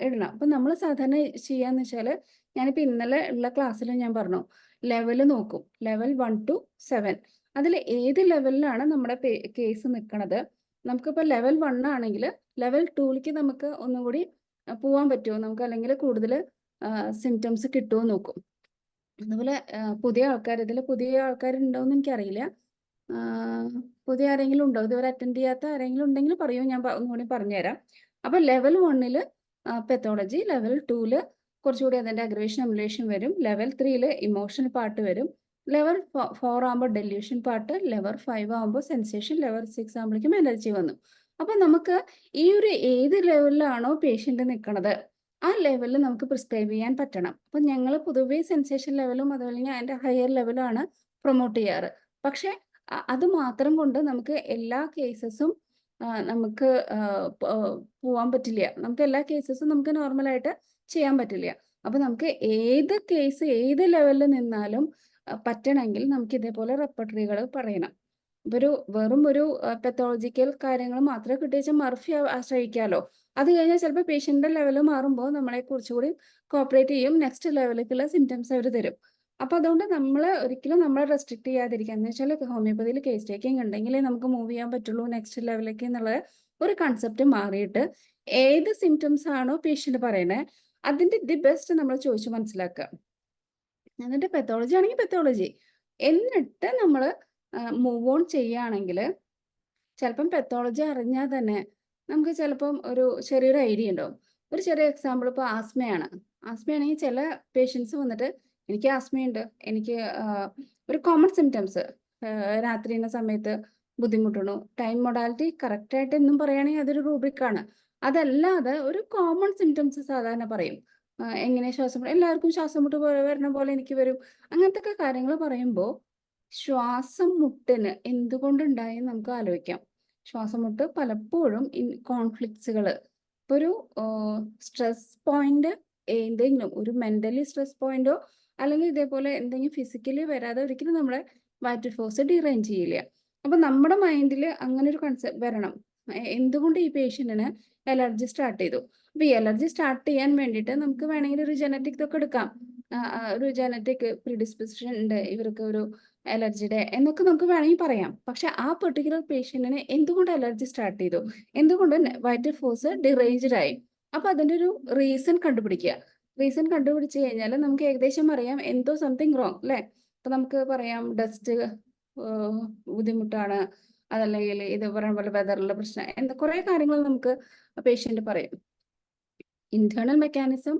ഇടണം. അപ്പം നമ്മൾ സാധാരണ ചെയ്യാന്ന് വെച്ചാൽ, ഞാനിപ്പോൾ ഇന്നലെ ഉള്ള ക്ലാസ്സിൽ ഞാൻ പറഞ്ഞു ലെവൽ നോക്കും, ലെവൽ 1 to 7. അതിൽ ഏത് ലെവലിലാണ് നമ്മുടെ കേസ് നിൽക്കുന്നത്. നമുക്കിപ്പോൾ ലെവൽ 1 ആണെങ്കിൽ ലെവൽ 2ലേക്ക് നമുക്ക് ഒന്നുകൂടി പോകാൻ പറ്റുമോ നമുക്ക്, അല്ലെങ്കിൽ കൂടുതൽ സിംറ്റംസ് കിട്ടുമോ നോക്കും. അതുപോലെ പുതിയ ആൾക്കാരുണ്ടോയെന്ന് എനിക്കറിയില്ല. പുതിയ ആരെങ്കിലും ഉണ്ടോ, ഇതുവരെ അറ്റൻഡ് ചെയ്യാത്ത ആരെങ്കിലും ഉണ്ടെങ്കിൽ പറയൂ, ഞാൻ ഒന്നുകൂടി പറഞ്ഞുതരാം. അപ്പൊ ലെവൽ 1 പെത്തോളജി, ലെവൽ 2 കുറച്ചുകൂടി അതിന്റെ അഗ്രവേഷൻ എമുലേഷൻ വരും, ലെവൽ 3 ഇമോഷണൽ പാർട്ട് വരും, ലെവൽ 4 ആകുമ്പോൾ ഡെല്യൂഷൻ പാർട്ട്, ലെവൽ 5 ആകുമ്പോൾ സെൻസേഷൻ, ലെവൽ 6 ആകുമ്പോഴേക്കും എനർജി വന്നു. അപ്പൊ നമുക്ക് ഈ ഒരു ഏത് ലെവലിലാണോ പേഷ്യന്റ് നിൽക്കുന്നത് ആ ലെവലിൽ നമുക്ക് പ്രിസ്ക്രൈബ് ചെയ്യാൻ പറ്റണം. അപ്പൊ ഞങ്ങൾ പൊതുവേ സെൻസേഷൻ ലെവലും അതുപോലെ അതിന്റെ ഹയർ ലെവലാണ് പ്രൊമോട്ട് ചെയ്യാറ്. പക്ഷെ അത് മാത്രം കൊണ്ട് നമുക്ക് എല്ലാ കേസസും നമുക്ക് പോവാൻ പറ്റില്ല. നമുക്ക് എല്ലാ കേസസും നമുക്ക് നോർമലായിട്ട് ചെയ്യാൻ പറ്റില്ല. അപ്പൊ നമുക്ക് ഏത് കേസ് ഏത് ലെവലിൽ നിന്നാലും പറ്റണമെങ്കിൽ നമുക്ക് ഇതേപോലെ റെപ്പർട്ടറികൾ പറയണം. ഇപ്പൊ വെറും ഒരു പെത്തോളജിക്കൽ കാര്യങ്ങൾ മാത്രമേ കിട്ടിയ മർഫി ആശ്രയിക്കാമല്ലോ. അത് കഴിഞ്ഞാൽ ചിലപ്പോൾ പേഷ്യന്റിന്റെ ലെവൽ മാറുമ്പോൾ നമ്മളെ കുറച്ചുകൂടി കോപ്പറേറ്റ് ചെയ്യും, നെക്സ്റ്റ് ലെവലിലേക്കുള്ള സിംറ്റംസ് അവർ തരും. അപ്പൊ അതുകൊണ്ട് ഒരിക്കലും നമ്മളെ റെസ്ട്രിക്ട് ചെയ്യാതിരിക്കുക. എന്ന് വെച്ചാൽ ഹോമിയോപ്പതിയിൽ കേസ് ടേക്കിംഗ് ഉണ്ടെങ്കിലേ നമുക്ക് മൂവ് ചെയ്യാൻ പറ്റുള്ളൂ നെക്സ്റ്റ് ലെവലിലേക്ക് എന്നുള്ള ഒരു കൺസെപ്റ്റ് മാറിയിട്ട് ഏത് സിംറ്റംസ് ആണോ പേഷ്യന്റ് പറയണേ അതിന്റെ ദി ബെസ്റ്റ് നമ്മൾ ചോദിച്ചു മനസ്സിലാക്കുക. എന്നിട്ട് പെത്തോളജി ആണെങ്കിൽ പെത്തോളജി, എന്നിട്ട് നമ്മൾ മൂവ് ഓൺ ചെയ്യുകയാണെങ്കിൽ ചിലപ്പം പെത്തോളജി അറിഞ്ഞാൽ തന്നെ നമുക്ക് ചിലപ്പം ഒരു ചെറിയൊരു ഐഡിയ ഉണ്ടാവും. ഒരു ചെറിയ എക്സാമ്പിൾ ഇപ്പോൾ ആസ്മയാണെങ്കിൽ ചില പേഷ്യൻസ് വന്നിട്ട് എനിക്ക് ആസ്മയുണ്ട്, എനിക്ക് ഒരു കോമൺ സിംറ്റംസ് രാത്രിയുടെ സമയത്ത് ബുദ്ധിമുട്ടുന്നു, ടൈം മൊഡാലിറ്റി കറക്റ്റായിട്ട് എന്നും പറയുകയാണെങ്കിൽ അതൊരു റൂബ്രിക്കാണ്. അതല്ലാതെ ഒരു കോമൺ സിംറ്റംസ് സാധാരണ പറയും. എങ്ങനെ എല്ലാവർക്കും ശ്വാസം മുട്ട് വരണ പോലെ എനിക്ക് വരും, അങ്ങനത്തെ ഒക്കെ കാര്യങ്ങൾ പറയുമ്പോൾ ശ്വാസം മുട്ടിന് എന്തുകൊണ്ടുണ്ടായെന്ന് നമുക്ക് ആലോചിക്കാം. ശ്വാസം മുട്ട് പലപ്പോഴും കോൺഫ്ലിക്ട്സുകൾ, ഇപ്പോൾ ഒരു സ്ട്രെസ് പോയിന്റ്, എന്തെങ്കിലും ഒരു മെന്റലി സ്ട്രെസ് പോയിന്റോ അല്ലെങ്കിൽ ഇതേപോലെ എന്തെങ്കിലും ഫിസിക്കലി വരാതെ ഒരിക്കലും നമ്മളെ വൈറ്റൽ ഫോഴ്സ് ഡിറേഞ്ച് ചെയ്യില്ല. അപ്പൊ നമ്മുടെ മൈൻഡിൽ അങ്ങനെ ഒരു കൺസെപ്റ്റ് വരണം. എന്തുകൊണ്ട് ഈ പേഷ്യന്റിന് അലർജി സ്റ്റാർട്ട് ചെയ്തു? അപ്പൊ ഈ അലർജി സ്റ്റാർട്ട് ചെയ്യാൻ വേണ്ടിയിട്ട് നമുക്ക് വേണമെങ്കിൽ ഒരു ജനറ്റിക് ഇതൊക്കെ എടുക്കാം. ഒരു ജനറ്റിക് പ്രിഡിസ്പോസിഷൻ ഉണ്ട് ഇവർക്ക് ഒരു അലർജിയുടെ എന്നൊക്കെ നമുക്ക് വേണമെങ്കിൽ പറയാം. പക്ഷെ ആ പെർട്ടിക്കുലർ പേഷ്യന്റിന് എന്തുകൊണ്ട് അലർജി സ്റ്റാർട്ട് ചെയ്തു, എന്തുകൊണ്ട് വൈറ്റൽ ഫോഴ്സ് ഡിറേഞ്ച്ഡ് ആയി, അപ്പൊ അതിന്റെ ഒരു റീസൺ കണ്ടുപിടിക്കുക. റീസൺ കണ്ടുപിടിച്ച് കഴിഞ്ഞാൽ നമുക്ക് ഏകദേശം അറിയാം എന്തോ സംതിങ് റോങ് അല്ലേ. അപ്പൊ നമുക്ക് പറയാം ഡസ്റ്റ് ബുദ്ധിമുട്ടാണ്, അതല്ലെങ്കിൽ ഇത് പറയുന്ന പോലെ വെതറിലെ പ്രശ്നം, കുറെ കാര്യങ്ങൾ നമുക്ക് പേഷ്യന്റ് പറയും. ഇന്റേണൽ മെക്കാനിസം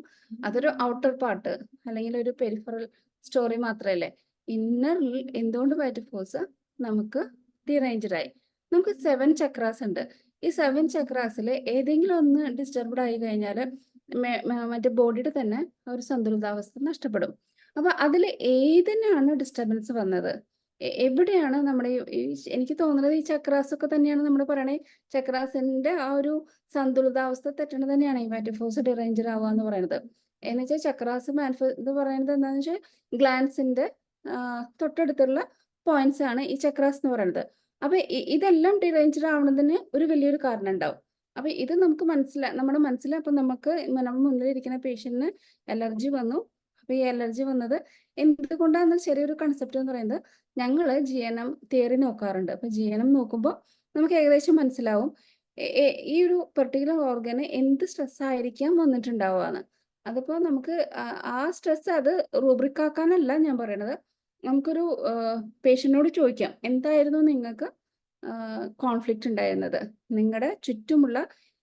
അതൊരു ഔട്ടർ പാർട്ട് അല്ലെങ്കിൽ ഒരു പെരിഫറൽ സ്റ്റോറി മാത്രമല്ലേ. ഇന്നറിൽ എന്തുകൊണ്ട് വൈറ്റൽ ഫോഴ്സ് നമുക്ക് ഡിറേഞ്ച്ഡ് ആയി? നമുക്ക് 7 ചക്രാസ് ഉണ്ട്. ഈ 7 ചക്രാസിൽ ഏതെങ്കിലും ഒന്ന് ഡിസ്റ്റർബ്ഡ് ആയി കഴിഞ്ഞാൽ മറ്റേ ബോഡിയുടെ തന്നെ ഒരു സന്തുലിതാവസ്ഥ നഷ്ടപ്പെടും. അപ്പൊ അതിൽ ഏതിനാണ് ഡിസ്റ്റർബൻസ് വന്നത്, എവിടെയാണ് നമ്മുടെ എനിക്ക് തോന്നുന്നത് ഈ ചക്രാസ് ഒക്കെ തന്നെയാണ് നമ്മൾ പറയണേ. ചക്രാസിന്റെ ആ ഒരു സന്തുലിതാവസ്ഥ തെറ്റണ തന്നെയാണ് ഈ വൈറ്റൽ ഫോഴ്സ് ഡിറേഞ്ച്ഡ് ആവുക എന്ന് പറയുന്നത്. എന്ന് വെച്ചാൽ ചക്രാസ് ഇത് പറയുന്നത് എന്താണെന്ന് വെച്ചാൽ ഗ്ലാൻസിന്റെ തൊട്ടടുത്തുള്ള പോയിന്റ്സ് ആണ് ഈ ചക്രാസ് എന്ന് പറയുന്നത്. അപ്പൊ ഇതെല്ലാം ഡിറേഞ്ച്ഡ് ആവുന്നതിന് ഒരു വലിയൊരു കാരണം ഉണ്ടാവും. അപ്പൊ ഇത് നമുക്ക് നമ്മുടെ മനസ്സിൽ അപ്പൊ നമുക്ക് നമ്മുടെ മുന്നിലിരിക്കുന്ന പേഷ്യന്റിന് അലർജി വന്നു. അപ്പൊ ഈ അലർജി വന്നത് എന്തുകൊണ്ടാന്ന് ചെറിയൊരു കൺസെപ്റ്റ് എന്ന് പറയുന്നത്, ഞങ്ങള് GNM തിയറി നോക്കാറുണ്ട്. അപ്പൊ GNM നോക്കുമ്പോൾ നമുക്ക് ഏകദേശം മനസ്സിലാവും ഈ ഒരു പെർട്ടിക്കുലർ ഓർഗന് എന്ത് സ്ട്രെസ് ആയിരിക്കാം വന്നിട്ടുണ്ടാവുകയെന്ന്. അതിപ്പോ നമുക്ക് ആ സ്ട്രെസ് അത് റൂബ്രിക് ആക്കാനല്ല ഞാൻ പറയണത്. നമുക്കൊരു പേഷ്യന്റിനോട് ചോദിക്കാം, എന്തായിരുന്നു നിങ്ങൾക്ക് കോൺഫ്ലിക്റ്റ് ഉണ്ടായിരുന്നത്, നിങ്ങളുടെ ചുറ്റുമുള്ള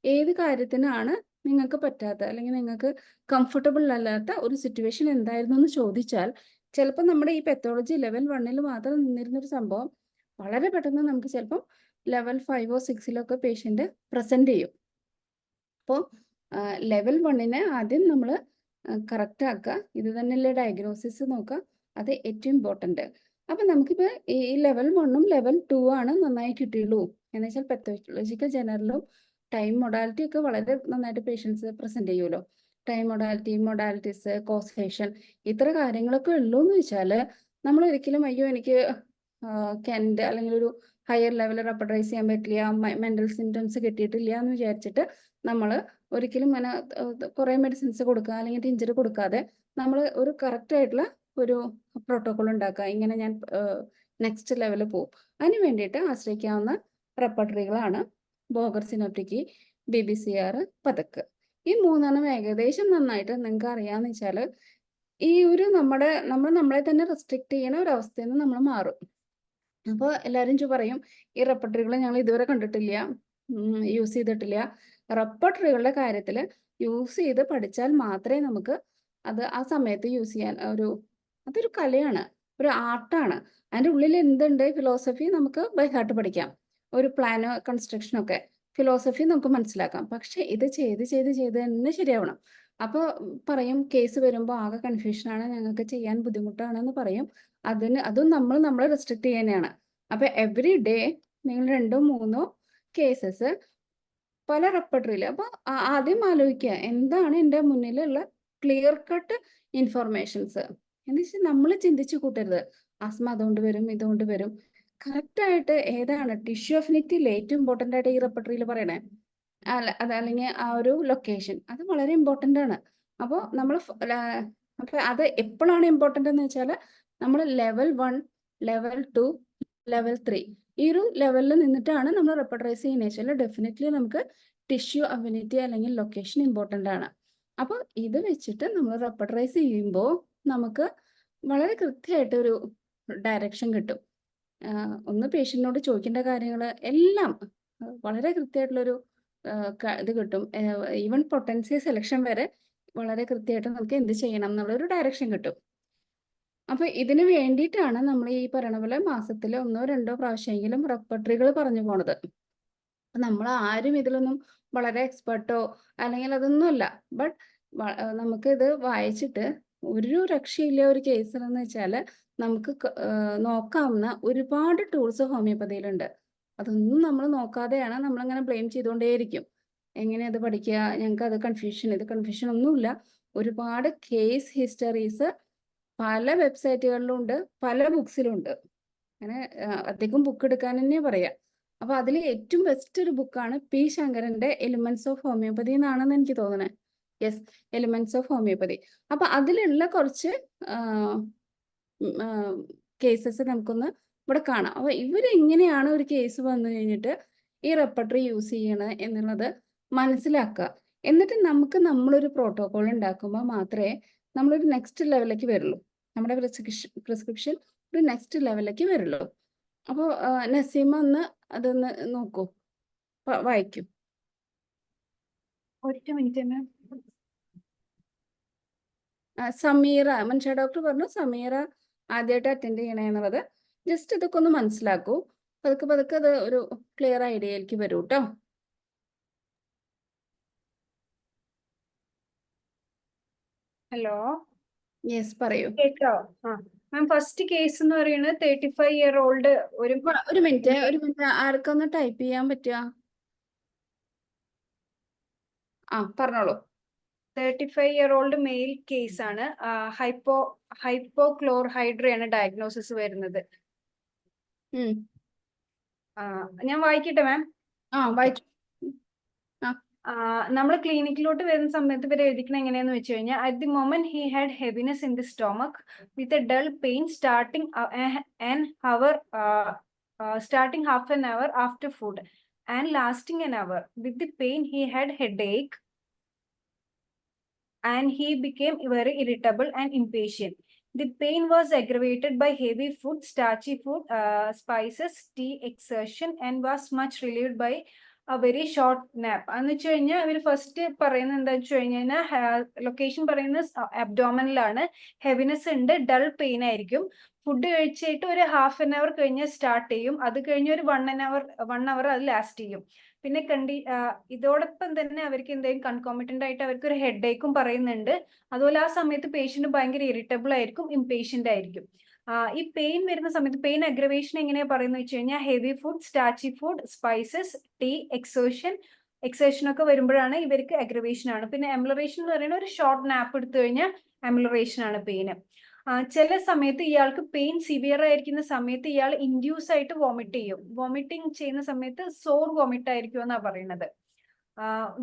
ഏത് കാര്യത്തിനാണ് നിങ്ങൾക്ക് പറ്റാത്ത അല്ലെങ്കിൽ നിങ്ങൾക്ക് കംഫർട്ടബിൾ അല്ലാത്ത ഒരു സിറ്റുവേഷൻ എന്തായിരുന്നു എന്ന് ചോദിച്ചാൽ ചിലപ്പോൾ നമ്മുടെ ഈ പെത്തോളജി ലെവൽ 1 മാത്രം നിന്നിരുന്നൊരു സംഭവം വളരെ പെട്ടെന്ന് നമുക്ക് ചിലപ്പം ലെവൽ 5 or 6 പേഷ്യന്റ് പ്രസന്റ് ചെയ്യും. അപ്പോൾ ലെവൽ 1 ആദ്യം നമ്മൾ കറക്റ്റ് ആക്കുക. ഇത് തന്നെയല്ലേ ഡയഗ്നോസിസ് നോക്കുക, അത് ഏറ്റവും ഇമ്പോർട്ടൻറ്റ്. അപ്പം നമുക്കിപ്പോൾ ഈ ലെവൽ 1 ലെവൽ 2 ആണ് നന്നായി കിട്ടിയുള്ളൂ എന്ന് വെച്ചാൽ പെത്തോളജിക്കൽ ജനറലും ടൈം മൊഡാലിറ്റി ഒക്കെ വളരെ നന്നായിട്ട് പേഷ്യൻസ് പ്രസന്റ് ചെയ്യുമല്ലോ. ടൈം മൊഡാലിറ്റീസ്, കോസേഷൻ, ഇത്ര കാര്യങ്ങളൊക്കെ ഉള്ളൂ എന്ന് വെച്ചാൽ നമ്മൾ ഒരിക്കലും അയ്യോ എനിക്ക് കെൻഡ് അല്ലെങ്കിൽ ഒരു ഹയർ ലെവൽ റെപ്പർട്ടൈസ് ചെയ്യാൻ പറ്റില്ല, മെന്റൽ സിംറ്റംസ് കിട്ടിയിട്ടില്ല എന്ന് വിചാരിച്ചിട്ട് നമ്മൾ ഒരിക്കലും ഇങ്ങനെ കുറേ മെഡിസിൻസ് കൊടുക്കുക അല്ലെങ്കിൽ ടിഞ്ചർ കൊടുക്കാതെ നമ്മൾ ഒരു കറക്റ്റ് ആയിട്ടുള്ള ഒരു പ്രോട്ടോകോൾ ഉണ്ടാക്കുക. ഇങ്ങനെ ഞാൻ നെക്സ്റ്റ് ലെവലിൽ പോകും. അതിന് വേണ്ടിയിട്ട് ആശ്രയിക്കാവുന്ന റെപ്പർട്ടറികളാണ് ബോഗർ സിനോപ്റ്റിക്, BBCR, പതക്ക്. ഈ 3 ഏകദേശം നന്നായിട്ട് നിങ്ങൾക്ക് അറിയാന്ന് വെച്ചാൽ ഈ ഒരു നമ്മളെ തന്നെ റെസ്ട്രിക്ട് ചെയ്യുന്ന ഒരു അവസ്ഥയിൽ നിന്ന് നമ്മൾ മാറും. അപ്പോൾ എല്ലാവരും പറയും ഈ റെപ്പർട്ടറികൾ ഞങ്ങൾ ഇതുവരെ കണ്ടിട്ടില്ല, യൂസ് ചെയ്തിട്ടില്ല. റെപ്പർട്ടറികളുടെ കാര്യത്തിൽ യൂസ് ചെയ്ത് പഠിച്ചാൽ മാത്രമേ നമുക്ക് അത് ആ സമയത്ത് യൂസ് ചെയ്യാൻ അതൊരു കലയാണ്, ഒരു ആർട്ടാണ്. അതിൻ്റെ ഉള്ളിൽ എന്തുണ്ട് ഫിലോസഫി നമുക്ക് ബൈ ഹാർട്ട് പഠിക്കാം, ഒരു പ്ലാനോ കൺസ്ട്രക്ഷനൊക്കെ ഫിലോസഫി നമുക്ക് മനസ്സിലാക്കാം. പക്ഷെ ഇത് ചെയ്ത് തന്നെ ശരിയാവണം. അപ്പോൾ പറയും കേസ് വരുമ്പോൾ ആകെ കൺഫ്യൂഷനാണ്, ഞങ്ങൾക്ക് ചെയ്യാൻ ബുദ്ധിമുട്ടാണെന്ന് പറയും. അതും നമ്മളെ റെസ്ട്രിക്ട് ചെയ്യാനാണ്. അപ്പോൾ എവറി ഡേ നിങ്ങൾ 2 or 3 കേസസ് പല റെപ്പർട്ടറിയിൽ. അപ്പോൾ ആദ്യം ആലോചിക്കുക എന്താണ് എൻ്റെ മുന്നിലുള്ള ക്ലിയർ കട്ട് ഇൻഫർമേഷൻസ് എന്ന് വെച്ചാൽ നമ്മൾ ചിന്തിച്ചു കൂട്ടരുത് ആസ്മ അതുകൊണ്ട് വരും ഇതുകൊണ്ട് വരും. കറക്റ്റായിട്ട് ഏതാണ് ടിഷ്യൂ അഫിനിറ്റി ഏറ്റവും ഇമ്പോർട്ടൻ്റ് ആയിട്ട് ഈ റെപ്പർട്ടറിയിൽ പറയണേ, അല്ലെങ്കിൽ ആ ഒരു ലൊക്കേഷൻ അത് വളരെ ഇമ്പോർട്ടൻ്റ് ആണ്. അപ്പോൾ നമ്മൾ അപ്പോൾ അത് എപ്പോഴാണ് ഇമ്പോർട്ടൻ്റ് എന്ന് വെച്ചാൽ നമ്മൾ ലെവൽ 1, ലെവൽ 2, ലെവൽ 3 ഈ ഒരു ലെവലിൽ നിന്നിട്ടാണ് നമ്മൾ റെപ്പർട്ടറൈസ് ചെയ്യുന്നത് വെച്ചാൽ ഡെഫിനറ്റ്ലി നമുക്ക് ടിഷ്യൂ അഫിനിറ്റി അല്ലെങ്കിൽ ലൊക്കേഷൻ ഇമ്പോർട്ടൻ്റ് ആണ്. അപ്പോൾ ഇത് വെച്ചിട്ട് നമ്മൾ റെപ്പർട്ടറൈസ് ചെയ്യുമ്പോൾ നമുക്ക് വളരെ കൃത്യമായിട്ടൊരു ഡയറക്ഷൻ കിട്ടും. ഒന്ന് പേഷ്യൻറ്റിനോട് ചോദിക്കേണ്ട കാര്യങ്ങൾ എല്ലാം വളരെ കൃത്യമായിട്ടുള്ളൊരു ഇത് കിട്ടും. ഈവൻ പൊട്ടൻസി സെലക്ഷൻ വരെ വളരെ കൃത്യമായിട്ട് നമുക്ക് എന്ത് ചെയ്യണം എന്നുള്ളൊരു ഡയറക്ഷൻ കിട്ടും. അപ്പോൾ ഇതിന് വേണ്ടിയിട്ടാണ് നമ്മൾ ഈ പറയണ പോലെ മാസത്തിൽ 1 or 2 പ്രാവശ്യമെങ്കിലും റെപ്പർട്ടറികൾ പറഞ്ഞു പോണത്. നമ്മൾ ആരും ഇതിലൊന്നും വളരെ എക്സ്പെർട്ടോ അല്ലെങ്കിൽ അതൊന്നുമല്ല. ബട്ട് നമുക്ക് ഇത് വായിച്ചിട്ട് ഒരു രക്ഷയില്ല ഒരു കേസിലെന്ന് വെച്ചാൽ നമുക്ക് നോക്കാവുന്ന ഒരുപാട് ടൂൾസ് ഹോമിയോപ്പതിയിലുണ്ട്. അതൊന്നും നമ്മൾ നോക്കാതെയാണ് നമ്മളിങ്ങനെ ബ്ലെയിം ചെയ്തുകൊണ്ടേയിരിക്കും. എങ്ങനെ അത് പഠിക്കുക, ഞങ്ങൾക്ക് അത് കൺഫ്യൂഷൻ ഒന്നുമില്ല. ഒരുപാട് കേസ് ഹിസ്റ്ററീസ് പല വെബ്സൈറ്റുകളിലും ഉണ്ട്, പല ബുക്സിലും ഉണ്ട്. അങ്ങനെ അധികം ബുക്ക് എടുക്കാൻ തന്നെ പറയാം. അപ്പോൾ അതിൽ ഏറ്റവും ബെസ്റ്റ് ഒരു ബുക്കാണ് പി ശങ്കരൻ്റെ എലിമെന്റ്സ് ഓഫ് ഹോമിയോപ്പതി എന്നാണെന്ന് എനിക്ക് തോന്നുന്നത്. Yes, elements of homeopathy. അപ്പോൾ അതിലുള്ള കുറച്ച് കേസസ് നമുക്കൊന്ന് ഇവിടെ കാണാം. അപ്പോൾ ഇവരെങ്ങനെയാണ് ഒരു കേസ് വന്നു കഴിഞ്ഞിട്ട് ഈ റെപ്പർട്ടറി യൂസ് ചെയ്യണത് എന്നുള്ളത് മനസ്സിലാക്കുക. എന്നിട്ട് നമ്മളൊരു പ്രോട്ടോകോൾ ഉണ്ടാക്കുമ്പോൾ മാത്രമേ നമ്മളൊരു നെക്സ്റ്റ് ലെവലിലേക്ക് വരുള്ളൂ. നമ്മുടെ പ്രിസ്ക്രിപ്ഷൻ ഒരു നെക്സ്റ്റ് ലെവലിലേക്ക് വരുള്ളൂ. അപ്പോൾ നസീമ ഒന്ന് അതൊന്ന് നോക്കൂ, വായിക്കൂ. ഒറ്റ മിനിറ്റ് മാം. സമീറ, മൻഷ ഡോക്ടർ പറഞ്ഞു സമീറ ആദ്യമായിട്ട് അറ്റൻഡ് ചെയ്യണേ എന്നുള്ളത്. ജസ്റ്റ് ഇതൊക്കെ ഒന്ന് മനസ്സിലാക്കൂ. പതുക്കെ അത് ഒരു ക്ലിയർ ഐഡിയയിലേക്ക് വരൂ കേട്ടോ. ഹലോ, യെസ്, പറയൂ. കേട്ടോ? മാം, ഫസ്റ്റ് കേസ് എന്ന് പറയുന്നത് 35-year-old ഒരു മിനിറ്റ് ആർക്കൊന്ന് ടൈപ്പ് ചെയ്യാൻ പറ്റുക? പറഞ്ഞോളൂ. 35-year-old മെയിൽ കേസാണ്. ഹൈപ്പോക്ലോർഹൈഡ്രയാണ് ഡയഗ്നോസിസ് വരുന്നത്. ഞാൻ വായിക്കട്ടെ മാം? വായിച്ചു. നമ്മൾ ക്ലിനിക്കിലോട്ട് വരുന്ന സമയത്ത് ഇവർ എഴുതിക്കണം എങ്ങനെയാന്ന് വെച്ച് കഴിഞ്ഞാൽ at the moment he had heaviness in the stomach with a dull pain starting half an hour after food and lasting an hour. With the pain he had headache and he became very irritable and impatient. The pain was aggravated by heavy food, starchy food, spices, tea, exertion, and was much relieved by a very short nap. എന്ന് വെച്ച് കഴിഞ്ഞാൽ ഇവർ first പറയുന്നത് എന്താ വെച്ച് കഴിഞ്ഞാൽ location പറയുന്നത് അബ്ഡോമിനിലാണ്. Heaviness ഉണ്ട്, ഡൾ പെയിൻ ആയിരിക്കും. ഫുഡ് കഴിച്ചിട്ട് ഒരു ഹാഫ് ആൻ അവർ കഴിഞ്ഞ് സ്റ്റാർട്ട് ചെയ്യും. അത് കഴിഞ്ഞ് ഒരു 1 hour അത് ലാസ്റ്റ് ചെയ്യും. പിന്നെ ഇതോടൊപ്പം തന്നെ അവർക്ക് എന്തെങ്കിലും കൺകോമിറ്റന്റ് ആയിട്ട് അവർക്ക് ഒരു ഹെഡേക്കും പറയുന്നുണ്ട്. അതുപോലെ ആ സമയത്ത് പേഷ്യന്റ് ഭയങ്കര ഇറിറ്റബിൾ ആയിരിക്കും, ഇംപേഷ്യന്റ് ആയിരിക്കും. ഈ പെയിൻ വരുന്ന സമയത്ത് പെയിൻ അഗ്രവേഷൻ എങ്ങനെയാ പറയുന്നത് വെച്ച് കഴിഞ്ഞാൽ heavy food, starchy food, spices, tea, exertion ഒക്കെ വരുമ്പോഴാണ് ഇവർക്ക് അഗ്രവേഷൻ ആണ്. പിന്നെ എംലറേഷൻ എന്ന് പറയുന്നത് ഒരു ഷോർട്ട് നാപ്പ് എടുത്തു കഴിഞ്ഞാൽ എംലറേഷൻ ആണ് പെയിന്. ചില സമയത്ത് ഇയാൾക്ക് പെയിൻ സിവിയർ ആയിരിക്കുന്ന സമയത്ത് ഇയാൾ ഇൻഡ്യൂസ് ആയിട്ട് വോമിറ്റ് ചെയ്യും. വോമിറ്റിംഗ് ചെയ്യുന്ന സമയത്ത് സോർ വോമിറ്റ് ആയിരിക്കും എന്നാ പറയുന്നത്.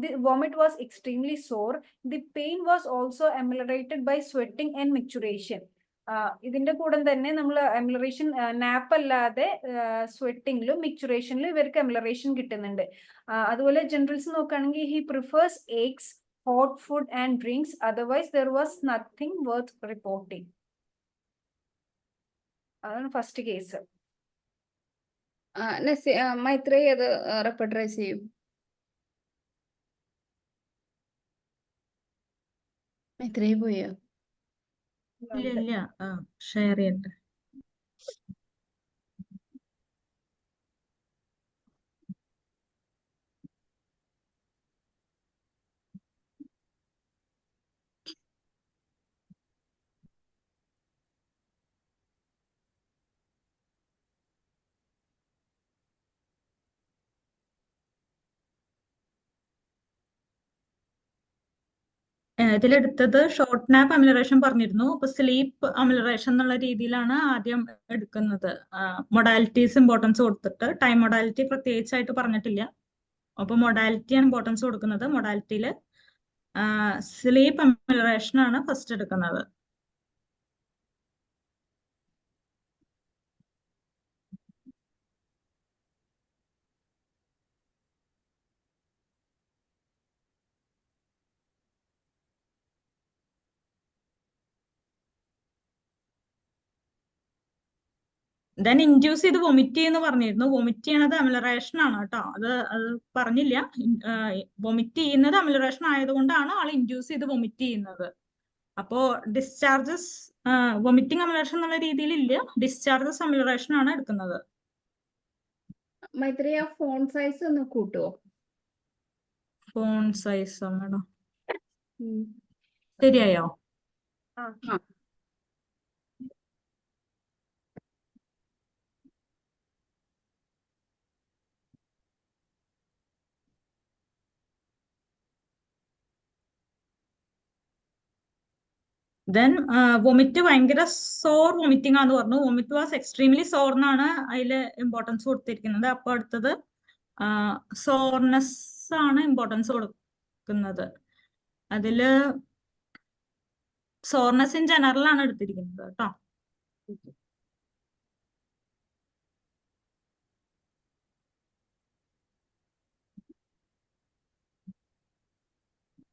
The vomit was extremely sore. The pain was also ameliorated by sweating and micturition. ഇതിന്റെ കൂടെ തന്നെ നമ്മൾ എംലറേഷൻ നാപ്പ് അല്ലാതെ സ്വെറ്റിംഗിലും മിക്ചറേഷനിലും ഇവർക്ക് എംലറേഷൻ കിട്ടുന്നുണ്ട്. അതുപോലെ ജനറൽസ് നോക്കുകയാണെങ്കിൽ he prefers eggs, hot food and drinks. Otherwise there was nothing worth reporting. അതാണ് ഫസ്റ്റ് കേസ്. മൈത്രേ അത് റെപ്പർട്ടറൈസ് ചെയ്യും. മൈത്രേ പോയോ? ഇല്ല, ഷെയർ ചെയ്യട്ടെ. ഇതിലെടുത്തത് ഷോർട്ട് നാപ്പ് അമിലറേഷൻ പറഞ്ഞിരുന്നു. അപ്പൊ സ്ലീപ്പ് അമിലറേഷൻ എന്നുള്ള രീതിയിലാണ് ആദ്യം എടുക്കുന്നത്. മൊഡാലിറ്റീസ് ഇമ്പോർട്ടൻസ് കൊടുത്തിട്ട് ടൈം മൊഡാലിറ്റി പ്രത്യേകിച്ചായിട്ട് പറഞ്ഞിട്ടില്ല. അപ്പൊ മൊഡാലിറ്റിയാണ് ഇമ്പോർട്ടൻസ് കൊടുക്കുന്നത്. മൊഡാലിറ്റിയിൽ സ്ലീപ്പ് അമിലറേഷൻ ആണ് ഫസ്റ്റ് എടുക്കുന്നത്. ദെൻ ഇൻഡ്യൂസ് ചെയ്ത് വൊമിറ്റ് ചെയ്യുന്ന പറഞ്ഞിരുന്നു. വൊമിറ്റ് ചെയ്യണത് അമിലറേഷൻ ആണ് കേട്ടോ. അത് പറഞ്ഞില്ല. വൊമിറ്റ് ചെയ്യുന്നത് അമിലറേഷൻ ആയതുകൊണ്ടാണ് ആൾ ഇൻഡ്യൂസ് ചെയ്ത് വൊമിറ്റ് ചെയ്യുന്നത്. അപ്പോ ഡിസ്ചാർജസ് വൊമിറ്റിംഗ് അമിലറേഷൻ എന്നുള്ള രീതിയിൽ ഇല്ല, ഡിസ്ചാർജസ് അമിലറേഷൻ ആണ് എടുക്കുന്നത്. മൈത്രി, ആ ഫോൺ സൈസ് ഒന്ന് കൂട്ടുവോ? ഫോൺ സൈസ് മേഡം ഉം. ശരിയായോ? ആ. ദെൻ വൊമിറ്റ് ഭയങ്കര സോർ വൊമിറ്റിംഗ് ആന്ന് പറഞ്ഞു. വൊമിറ്റ് വാസ് എക്സ്ട്രീംലി സോർ എന്നാണ് അതിൽ ഇമ്പോർട്ടൻസ് കൊടുത്തിരിക്കുന്നത്. അപ്പൊ അടുത്തത് സോർനെസ് ആണ് ഇമ്പോർട്ടൻസ് കൊടുക്കുന്നത്. അതില് സോർനെസ് ഇൻ ജനറൽ ആണ് എടുത്തിരിക്കുന്നത് കേട്ടോ.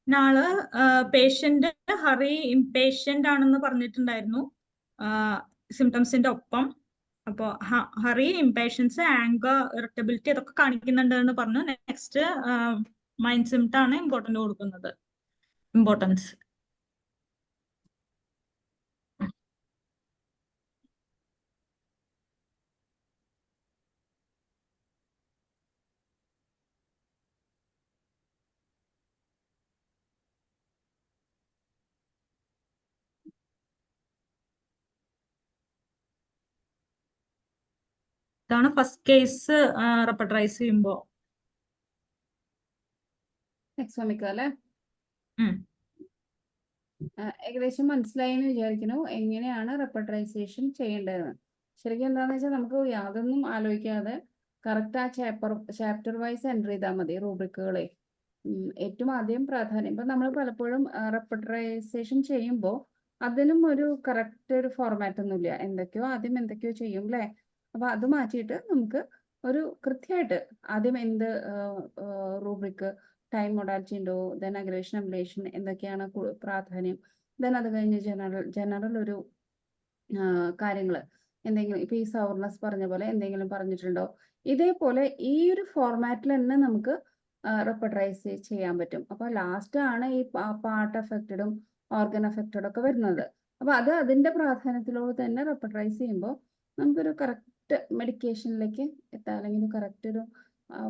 നാള് പേഷ്യന്റ് ഹറി ഇംപേഷ്യന്റ് ആണെന്ന് പറഞ്ഞിട്ടുണ്ടായിരുന്നു സിംറ്റംസിന്റെ ഒപ്പം. അപ്പോ ഹറി, ഇംപേഷ്യൻസ്, ആങ്കർ, ഇറിറ്റബിലിറ്റി അതൊക്കെ കാണിക്കുന്നുണ്ട് എന്ന് പറഞ്ഞു. നെക്സ്റ്റ് മൈൻഡ് സിംറ്റം ആണ് ഇമ്പോർട്ടന്റ് കൊടുക്കുന്നത്. ഇമ്പോർട്ടൻസ് ഇതാണ് ഫസ്റ്റ് കേസ് റെപ്പട്രൈസ് ചെയ്യുമ്പോ. എക്സോമിക്ക അല്ലെ? ഉം. ഏകദേശം മനസ്സിലായി എന്ന് വിചാരിക്കുന്നു എങ്ങനെയാണ് റെപ്പട്രൈസേഷൻ ചെയ്യേണ്ടതെന്ന്. ശരിക്കും എന്താണെന്ന് വെച്ചാൽ നമുക്ക് യാതൊന്നും ആലോചിക്കാതെ കറക്റ്റ് ആ ചാപ്റ്റർ വൈസ് എൻ്റർ ചെയ്താൽ മതി റൂബ്രിക്കുകളെ. ഏറ്റവും ആദ്യം പ്രാധാന്യം ഇപ്പം നമ്മൾ പലപ്പോഴും റെപ്പട്രൈസേഷൻ ചെയ്യുമ്പോൾ അതിനും ഒരു കറക്റ്റ് ഒരു ഫോർമാറ്റ് ഒന്നുമില്ല. എന്തൊക്കെയോ ആദ്യം എന്തൊക്കെയോ ചെയ്യും അല്ലേ? അപ്പൊ അത് മാറ്റിയിട്ട് നമുക്ക് ഒരു കൃത്യമായിട്ട് ആദ്യം എന്ത് റൂബ്രിക്ക്, ടൈം മൊഡാലിറ്റി ഉണ്ടോ, ദെൻ അഗ്രേഷൻ അബ്ലേഷൻ എന്തൊക്കെയാണ് പ്രാധാന്യം, ദെൻ അത് കഴിഞ്ഞ് ജനറൽ ഒരു കാര്യങ്ങൾ എന്തെങ്കിലും ഇപ്പൊ ഈ സവർനെസ് പറഞ്ഞ പോലെ എന്തെങ്കിലും പറഞ്ഞിട്ടുണ്ടോ, ഇതേപോലെ ഈ ഒരു ഫോർമാറ്റിൽ തന്നെ നമുക്ക് റെപ്പട്രൈസ് ചെയ്യാൻ പറ്റും. അപ്പൊ ലാസ്റ്റ് ആണ് ഈ പാർട്ട് എഫക്റ്റഡും ഓർഗൻ എഫക്റ്റഡും ഒക്കെ വരുന്നത്. അപ്പൊ അത് അതിന്റെ പ്രാധാന്യത്തിലൂടെ തന്നെ റെപ്പട്രൈസ് ചെയ്യുമ്പോൾ നമുക്കൊരു കറക്റ്റ് മെഡിക്കേഷനിലേക്ക് എത്താം, അല്ലെങ്കിൽ കറക്റ്റ് ഒരു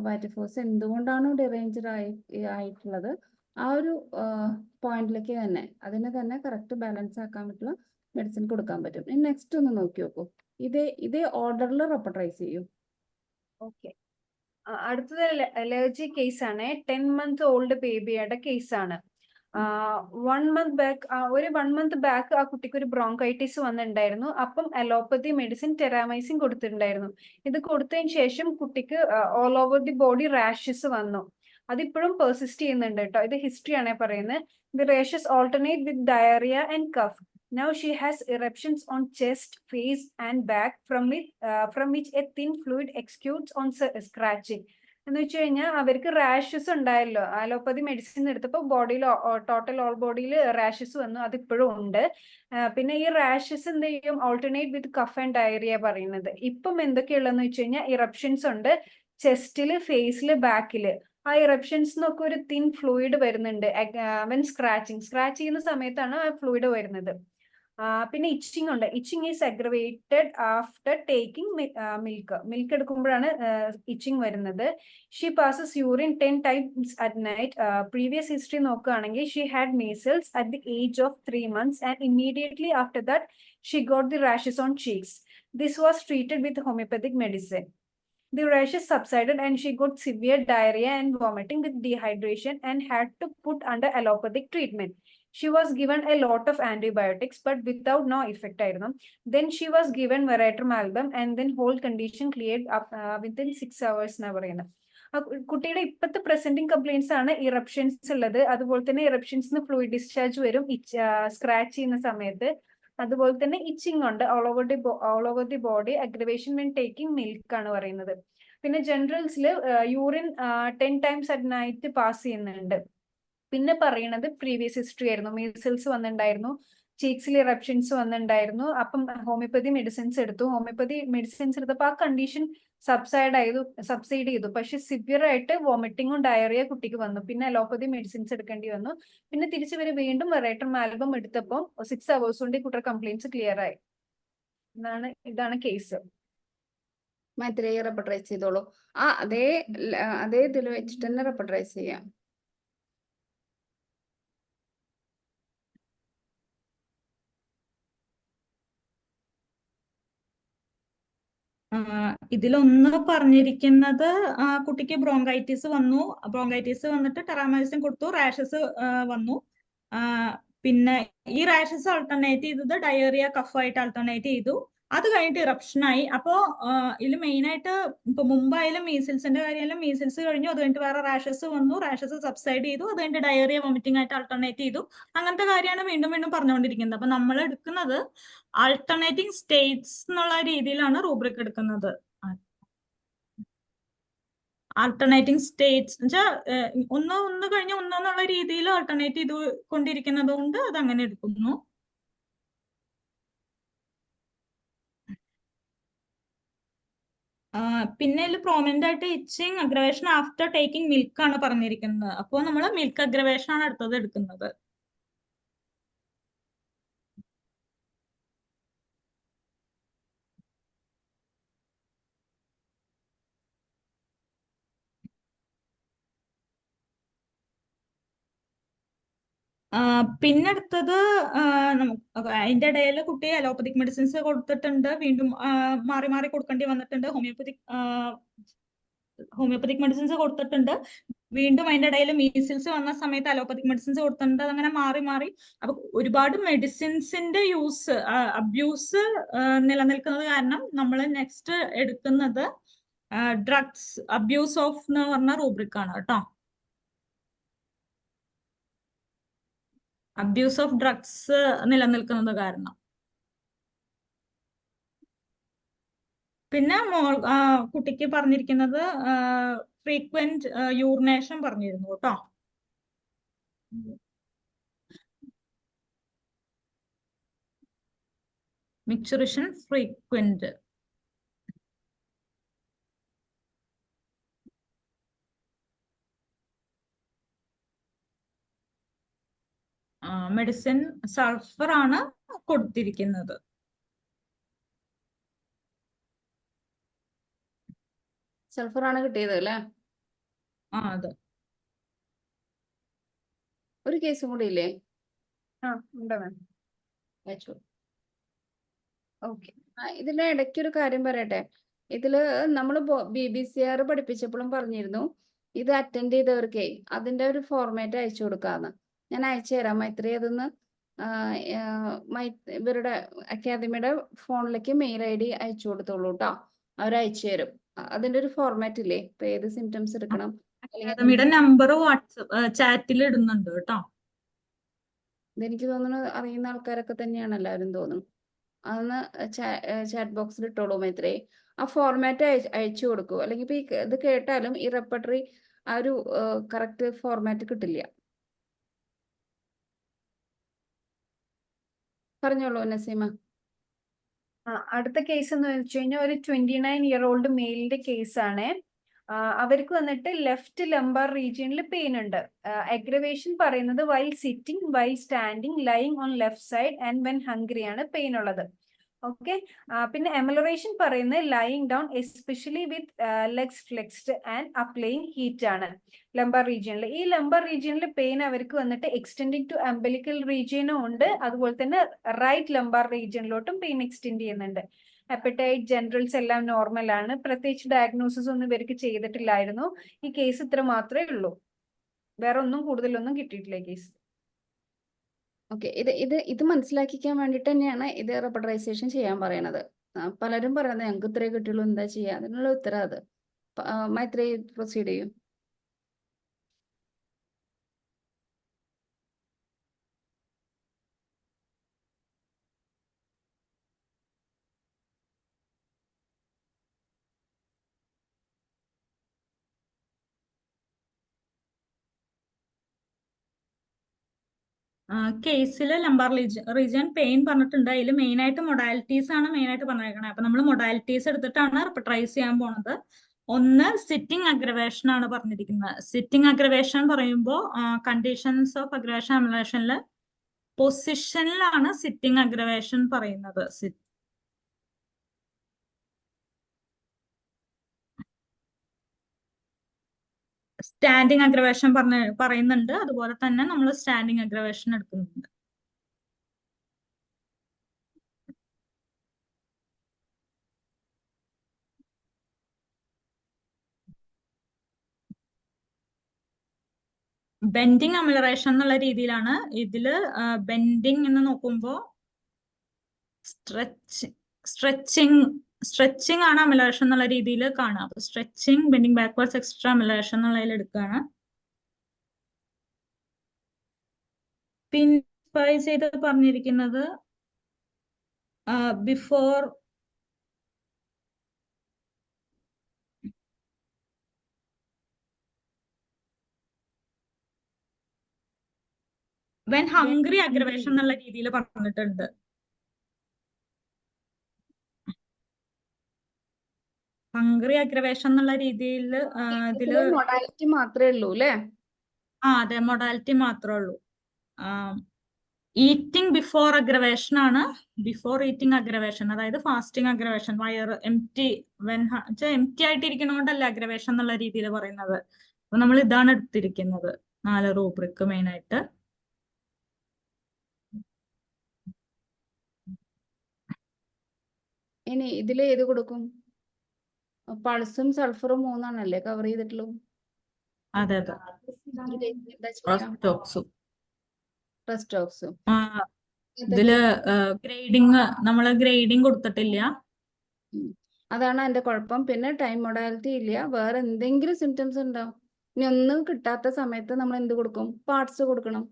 വൈറ്റഫോഴ്സ് എന്തുകൊണ്ടാണോ ഡിറേഞ്ച്ഡ് ആയിട്ടുള്ളത് ആ ഒരു പോയിന്റിലേക്ക് തന്നെ അതിനെ തന്നെ കറക്റ്റ് ബാലൻസ് ആക്കാൻ പറ്റുന്ന മെഡിസിൻ കൊടുക്കാൻ പറ്റും. ഇനി നെക്സ്റ്റ് ഒന്ന് നോക്കി നോക്കൂ. ഇതേ ഓർഡറിൽ റെപ്പട്രൈസ് ചെയ്യൂ. ഓക്കെ, അടുത്തത് അലർജി കേസാണ്. 10 month ഓൾഡ് ബേബിയുടെ കേസാണ്. 1 month ബാക്ക് ഒരു 1 month ബാക്ക് ആ കുട്ടിക്ക് ഒരു ബ്രോങ്കൈറ്റിസ് വന്നിട്ടുണ്ടായിരുന്നു. അപ്പം അലോപ്പതി മെഡിസിൻ ടെറാമൈസിൻ കൊടുത്തിട്ടുണ്ടായിരുന്നു. ഇത് കൊടുത്തതിന് ശേഷം കുട്ടിക്ക് all over the body rashes വന്നു. അതിപ്പോഴും പെർസിസ്റ്റ് ചെയ്യുന്നുണ്ട് കേട്ടോ. ഇത് ഹിസ്റ്ററി ആണ് പറയുന്നത്. The rashes alternate with diarrhoea and cough. Now she has eruptions on chest, face and back from which a thin fluid exudes on scratching. എന്ന് വെച്ച് കഴിഞ്ഞാൽ അവർക്ക് റാഷസ് ഉണ്ടായല്ലോ, അലോപ്പതി മെഡിസിൻ എടുത്തപ്പോൾ ബോഡിയിൽ ടോട്ടൽ ഓൾ ബോഡിയിൽ റാഷസ് വന്നു. അതിപ്പോഴും ഉണ്ട്. പിന്നെ ഈ റാഷസ് എന്ത് ചെയ്യും? Alternate with cough and diarrhoea പറയുന്നത്. ഇപ്പം എന്തൊക്കെയുള്ളതെന്ന് വെച്ച് കഴിഞ്ഞാൽ ഇറപ്ഷൻസ് ഉണ്ട് ചെസ്റ്റില്, ഫേസില്, ബാക്കില്. ആ ഇറപ്ഷൻസ് എന്നൊക്കെ ഒരു തിൻ ഫ്ലൂയിഡ് വരുന്നുണ്ട്. അവൻ സ്ക്രാച്ച് ചെയ്യുന്ന സമയത്താണ് ആ ഫ്ലൂയിഡ് വരുന്നത്. പിന്നെ ഇച്ചിങ് ഉണ്ട്. Itching is aggravated after taking milk എടുക്കുമ്പോഴാണ് ഇച്ചിങ് വരുന്നത്. She passes urine 10 times at night. Previous history നോക്കുകയാണെങ്കിൽ she had measles at the age of 3 months and immediately after that she got the rashes on cheeks. This was treated with homeopathic medicine. The rashes subsided and she got severe diarrhea and vomiting with dehydration and had to put under allopathic treatment. She was given a lot of antibiotics but without no effect. Then she was given Veratrum and then whole condition cleared up within 6 hours. കുട്ടിയുടെ ഇപ്പോഴത്തെ presenting complaints ആണ് eruptions ഉള്ളത്. അതുപോലെ തന്നെ eruptions fluid discharge വരും scratch ചെയ്യുന്ന സമയത്ത്. അതുപോലെ തന്നെ ഇച്ചിങ് ഉണ്ട് all over the body. Aggravation when taking milk ആണ് പറയുന്നത്. പിന്നെ ജനറൽസിൽ urine 10 times at night pass ചെയ്യുന്നുണ്ട്. പിന്നെ പറയണത് പ്രീവിയസ് ഹിസ്റ്ററി ആയിരുന്നു. മീസിൽസ് വന്നിട്ടുണ്ടായിരുന്നു, ചീക്സിൽ ഇറപ്ഷൻസ് വന്നിട്ടുണ്ടായിരുന്നു. അപ്പം ഹോമിയോപ്പതി മെഡിസിൻസ് എടുത്തു. ഹോമിയോപ്പതി മെഡിസിൻസ് എടുത്തപ്പോൾ ആ കണ്ടീഷൻ സബ്സൈഡ് ചെയ്തു. പക്ഷെ സിവിയർ ആയിട്ട് വോമിറ്റിങ്ങും ഡയറിയ കുട്ടിക്ക് വന്നു. പിന്നെ അലോപ്പതി മെഡിസിൻസ് എടുക്കേണ്ടി വന്നു. പിന്നെ തിരിച്ചു വരെ വീണ്ടും വെറൈറ്റം ആൽബം എടുത്തപ്പോൾ 6 hours കൊണ്ട് കുട്ടിയുടെ കംപ്ലൈൻസ് ക്ലിയർ ആയി. ഇതാണ് കേസ്. മൈത്രേയി റെപ്പട്രൈസ് ചെയ്തോളൂ. അതേ ഇതിൽ വെച്ചിട്ട് തന്നെ റെപ്പട്രൈസ് ചെയ്യാം. ഇതിലൊന്ന് പറഞ്ഞിരിക്കുന്നത് കുട്ടിക്ക് ബ്രോങ്കൈറ്റിസ് വന്നിട്ട് ടെറാമൈസിൻ കൊടുത്തു, റാഷസ് വന്നു. പിന്നെ ഈ റാഷസ് ആൾട്ടർനേറ്റ് ചെയ്തത് ഡയറിയ കഫായിട്ട് ആൾട്ടർനേറ്റ് ചെയ്തു. അത് കഴിഞ്ഞിട്ട് ഇറപ്ഷൻ ആയി. അപ്പോ ഇതിൽ മെയിൻ ആയിട്ട് ഇപ്പൊ മുമ്പായാലും മീസിൽസിന്റെ കാര്യമായാലും മീസിൽസ് കഴിഞ്ഞു, അത് കഴിഞ്ഞിട്ട് വേറെ റാഷസ് വന്നു, റാഷസ് സബ്സൈഡ് ചെയ്തു, അത് കഴിഞ്ഞിട്ട് ഡയറിയ വോമിറ്റിംഗ് ആയിട്ട് ആൾട്ടർനേറ്റ് ചെയ്തു. അങ്ങനത്തെ കാര്യമാണ് വീണ്ടും വീണ്ടും പറഞ്ഞുകൊണ്ടിരിക്കുന്നത്. അപ്പൊ നമ്മൾ എടുക്കുന്നത് ആൾട്ടർനേറ്റിംഗ് സ്റ്റേറ്റ്സ് എന്നുള്ള രീതിയിലാണ് റൂബ്രിക് എടുക്കുന്നത്. ആൾട്ടർനേറ്റിംഗ് സ്റ്റേറ്റ്സ് വെച്ചാൽ ഒന്ന് കഴിഞ്ഞ് ഒന്നെന്നുള്ള രീതിയിൽ ആൾട്ടർനേറ്റ് ചെയ്ത് കൊണ്ടിരിക്കുന്നത് കൊണ്ട് അത് അങ്ങനെ എടുക്കുന്നു. പിന്നെ ഇതിൽ പ്രോമിനന്റ് ആയിട്ട് itching aggravation after taking milk ആണ് പറഞ്ഞിരിക്കുന്നത്. അപ്പോൾ നമ്മൾ മിൽക്ക് അഗ്രവേഷൻ ആണ് അടുത്തത് എടുക്കുന്നത്. പിന്നെ അടുത്തത് അതിന്റെ ഇടയിൽ കുട്ടി അലോപ്പതിക് മെഡിസിൻസ് കൊടുത്തിട്ടുണ്ട്, വീണ്ടും മാറി മാറി കൊടുക്കേണ്ടി വന്നിട്ടുണ്ട്. ഹോമിയോപ്പതിക് മെഡിസിൻസ് കൊടുത്തിട്ടുണ്ട്, വീണ്ടും അതിന്റെ ഇടയിൽ മീസിൽസ് വന്ന സമയത്ത് അലോപ്പതിക് മെഡിസിൻസ് കൊടുത്തിട്ടുണ്ട്. അതങ്ങനെ മാറി മാറി. അപ്പൊ ഒരുപാട് മെഡിസിൻസിന്റെ അബ്യൂസ് നിലനിൽക്കുന്നത് കാരണം നമ്മൾ നെക്സ്റ്റ് എടുക്കുന്നത് ഡ്രഗ്സ് അബ്യൂസ് ഓഫ് എന്ന് പറഞ്ഞ റൂബ്രിക് ആണ് കേട്ടോ. അബ്യൂസ് ഓഫ് ഡ്രഗ്സ് നിലനിൽക്കുന്നത് കാരണം. പിന്നെ കുട്ടിക്ക് പറഞ്ഞിരിക്കുന്നത് ഫ്രീക്വന്റ് യൂറിനേഷൻ പറഞ്ഞിരുന്നു കേട്ടോ. മിക്ചറിഷൻ ഫ്രീക്വന്റ്. മെഡിസിൻ സൾഫർ ആണ് കൊടുത്തിരിക്കുന്നത്. സൾഫർ ആണ് കിട്ടിയത് അല്ലേ? അതെ. ഒരു കേസും കൂടി ഇല്ലേ? ഓക്കെ. ഇതിന്റെ ഇടയ്ക്ക് ഒരു കാര്യം പറയട്ടെ. ഇതില് നമ്മൾ BBCR പഠിപ്പിച്ചപ്പോഴും പറഞ്ഞിരുന്നു ഇത് അറ്റൻഡ് ചെയ്തവർക്കേ അതിന്റെ ഒരു ഫോർമാറ്റ് അയച്ചു കൊടുക്കാന്ന്. ഞാൻ അയച്ചു തരാം മൈത്രി. അതൊന്ന് ഇവരുടെ അക്കാദമിയുടെ ഫോണിലേക്ക് മെയിൽ ID അയച്ചു കൊടുത്തോളൂ കേട്ടോ. അവരയച്ചു തരും. അതിന്റെ ഒരു ഫോർമാറ്റ് ഇല്ലേ? ഇപ്പൊ ഏത് സിംറ്റംസ് എടുക്കണം, അക്കാദമിയുടെ നമ്പർ വാട്സ്ആപ്പ് ചാറ്റിൽ ഇടുന്നുണ്ട് കേട്ടോ. ഇതെനിക്ക് തോന്നുന്നു അറിയുന്ന ആൾക്കാരൊക്കെ തന്നെയാണ് എല്ലാവരും തോന്നുന്നു. അതൊന്ന് ചാറ്റ് ബോക്സിൽ ഇട്ടോളൂ മൈത്രേ. ആ ഫോർമാറ്റ് അയച്ചു കൊടുക്കൂ. അല്ലെങ്കിൽ ഇപ്പൊ ഇത് കേട്ടാലും ഈ റെപ്പർട്ടറി ആ ഒരു കറക്റ്റ് ഫോർമാറ്റ് കിട്ടില്ല. പറഞ്ഞോളൂ നസീമ. അടുത്ത കേസ് എന്ന് വെച്ച് കഴിഞ്ഞാൽ ഒരു 29-year-old മെയിലിന്റെ കേസാണ്. അവർക്ക് വന്നിട്ട് ലെഫ്റ്റ് ലംബാർ റീജിയനിൽ പെയിൻ ഉണ്ട്. അഗ്രവേഷൻ പറയുന്നത് while sitting, while standing, lying on left side and when hungry ആണ് പെയിൻ ഉള്ളത്. ഓക്കെ. പിന്നെ എമലറേഷൻ പറയുന്നത് lying down especially with legs flexed and applying heat ആണ് ലംബാർ റീജിയനിൽ. ഈ ലംബാർ റീജിയനിൽ പെയിൻ അവർക്ക് വന്നിട്ട് എക്സ്റ്റെൻഡിങ് ടു അംബലിക്കൽ റീജിയനും ഉണ്ട്. അതുപോലെ തന്നെ റൈറ്റ് ലംബാർ റീജിയനിലോട്ടും പെയിൻ എക്സ്റ്റെൻഡ് ചെയ്യുന്നുണ്ട്. അപ്പറ്റൈറ്റ് ജനറൽസ് എല്ലാം നോർമൽ ആണ്. പ്രത്യേകിച്ച് ഡയഗ്നോസിസ് ഒന്നും ഇവർക്ക് ചെയ്തിട്ടില്ലായിരുന്നു. ഈ കേസ് ഇത്ര മാത്രമേ ഉള്ളൂ. വേറെ ഒന്നും കൂടുതലൊന്നും കിട്ടിയിട്ടില്ല ഈ കേസ്. ഓക്കെ, ഇത് മനസ്സിലാക്കിക്കാൻ വേണ്ടിയിട്ട് തന്നെയാണ് ഇത് റെപ്പർട്ടറൈസേഷൻ ചെയ്യാൻ പറയണത്. പലരും പറയുന്നത് ഞങ്ങൾക്ക് ഇത്രേ കിട്ടുള്ളൂ, എന്താ ചെയ്യുക? അതിനുള്ള ഉത്തരം അത്. മൈത്രി പ്രൊസീഡ് ചെയ്യും. കേസിൽ ലംബാർ റീജിയൻ പെയിൻ പറഞ്ഞിട്ടുണ്ട്. അതിൽ മെയിൻ ആയിട്ട് മൊഡാലിറ്റീസ് ആണ് മെയിൻ ആയിട്ട് പറഞ്ഞേക്കണത്. അപ്പൊ നമ്മൾ മൊഡാലിറ്റീസ് എടുത്തിട്ടാണ് റെപ്പർട്ടറൈസ് ചെയ്യാൻ പോണത്. ഒന്ന് സിറ്റിംഗ് അഗ്രവേഷൻ ആണ് പറഞ്ഞിരിക്കുന്നത്. സിറ്റിംഗ് അഗ്രവേഷൻ പറയുമ്പോൾ കണ്ടീഷൻസ് ഓഫ് അഗ്രവേഷൻ അമിലേഷനിൽ പൊസിഷനിലാണ് സിറ്റിംഗ് അഗ്രവേഷൻ പറയുന്നത്. സ്റ്റാൻഡിങ് അഗ്രവേഷൻ പറയുന്നുണ്ട്. അതുപോലെ തന്നെ നമ്മൾ സ്റ്റാൻഡിങ് അഗ്രവേഷൻ എടുക്കുന്നുണ്ട്. ബെൻഡിങ് അമിലറേഷൻ എന്നുള്ള രീതിയിലാണ്. ഇതില് ബെൻഡിങ് എന്ന് നോക്കുമ്പോൾ സ്ട്രെച്ചിങ് ആണ് അമിലേഷൻ എന്നുള്ള രീതിയിൽ കാണാം. അപ്പൊ സ്ട്രെച്ചിങ്, ബെൻഡിങ് ബാക്ക്വേർഡ്സ്, എക്സ്ട്രാ അമിലേഷൻ എന്നുള്ളതിൽ എടുക്കുകയാണ്. പിന്നെ സ്പൈ ചെയ്ത് പറഞ്ഞിരിക്കുന്നത് ബിഫോർ വെൻ ഹംഗ്രി അഗ്രവേഷൻ എന്നുള്ള രീതിയിൽ പറഞ്ഞിട്ടുണ്ട്. ഹംഗ്രി അഗ്രവേഷൻ എന്നുള്ള രീതിയിൽ ഇതില് മൊഡാലിറ്റി മാത്രമേ ഉള്ളൂ അല്ലേ? അതെ, മൊഡാലിറ്റി മാത്രമേ ഉള്ളൂ. ഈറ്റിംഗ് ബിഫോർ അഗ്രവേഷൻ ആണ്. ബിഫോർ ഈറ്റിംഗ് അഗ്രവേഷൻ, അതായത് ഫാസ്റ്റിംഗ് അഗ്രവേഷൻ. വയറ് എംറ്റി ആയിട്ടിരിക്കുന്നതുകൊണ്ടല്ല അഗ്രവേഷൻ എന്നുള്ള രീതിയിൽ പറയുന്നത്. അപ്പൊ നമ്മൾ ഇതാണ് എടുത്തിരിക്കുന്നത് 4 റൂബ്രിക് മെയിൻ ആയിട്ട്. ഇനി ഇതിൽ ഏത് കൊടുക്കും? പൾസും സൾഫറും 3 കവർ ചെയ്തിട്ടുള്ളൂ. അതെ അതെ, റെസ്റ്റോക്സും. ഇതില് നമ്മള് ഗ്രേഡിങ് കൊടുത്തിട്ടില്ല. അതാണ് അതിന്റെ കുഴപ്പം. പിന്നെ ടൈം മൊഡാലിറ്റി ഇല്ല. വേറെ എന്തെങ്കിലും സിംറ്റംസ് ഉണ്ടോ? ഇനി ഒന്നും കിട്ടാത്ത സമയത്ത് നമ്മൾ എന്ത് കൊടുക്കും? പാർട്സ് കൊടുക്കണം.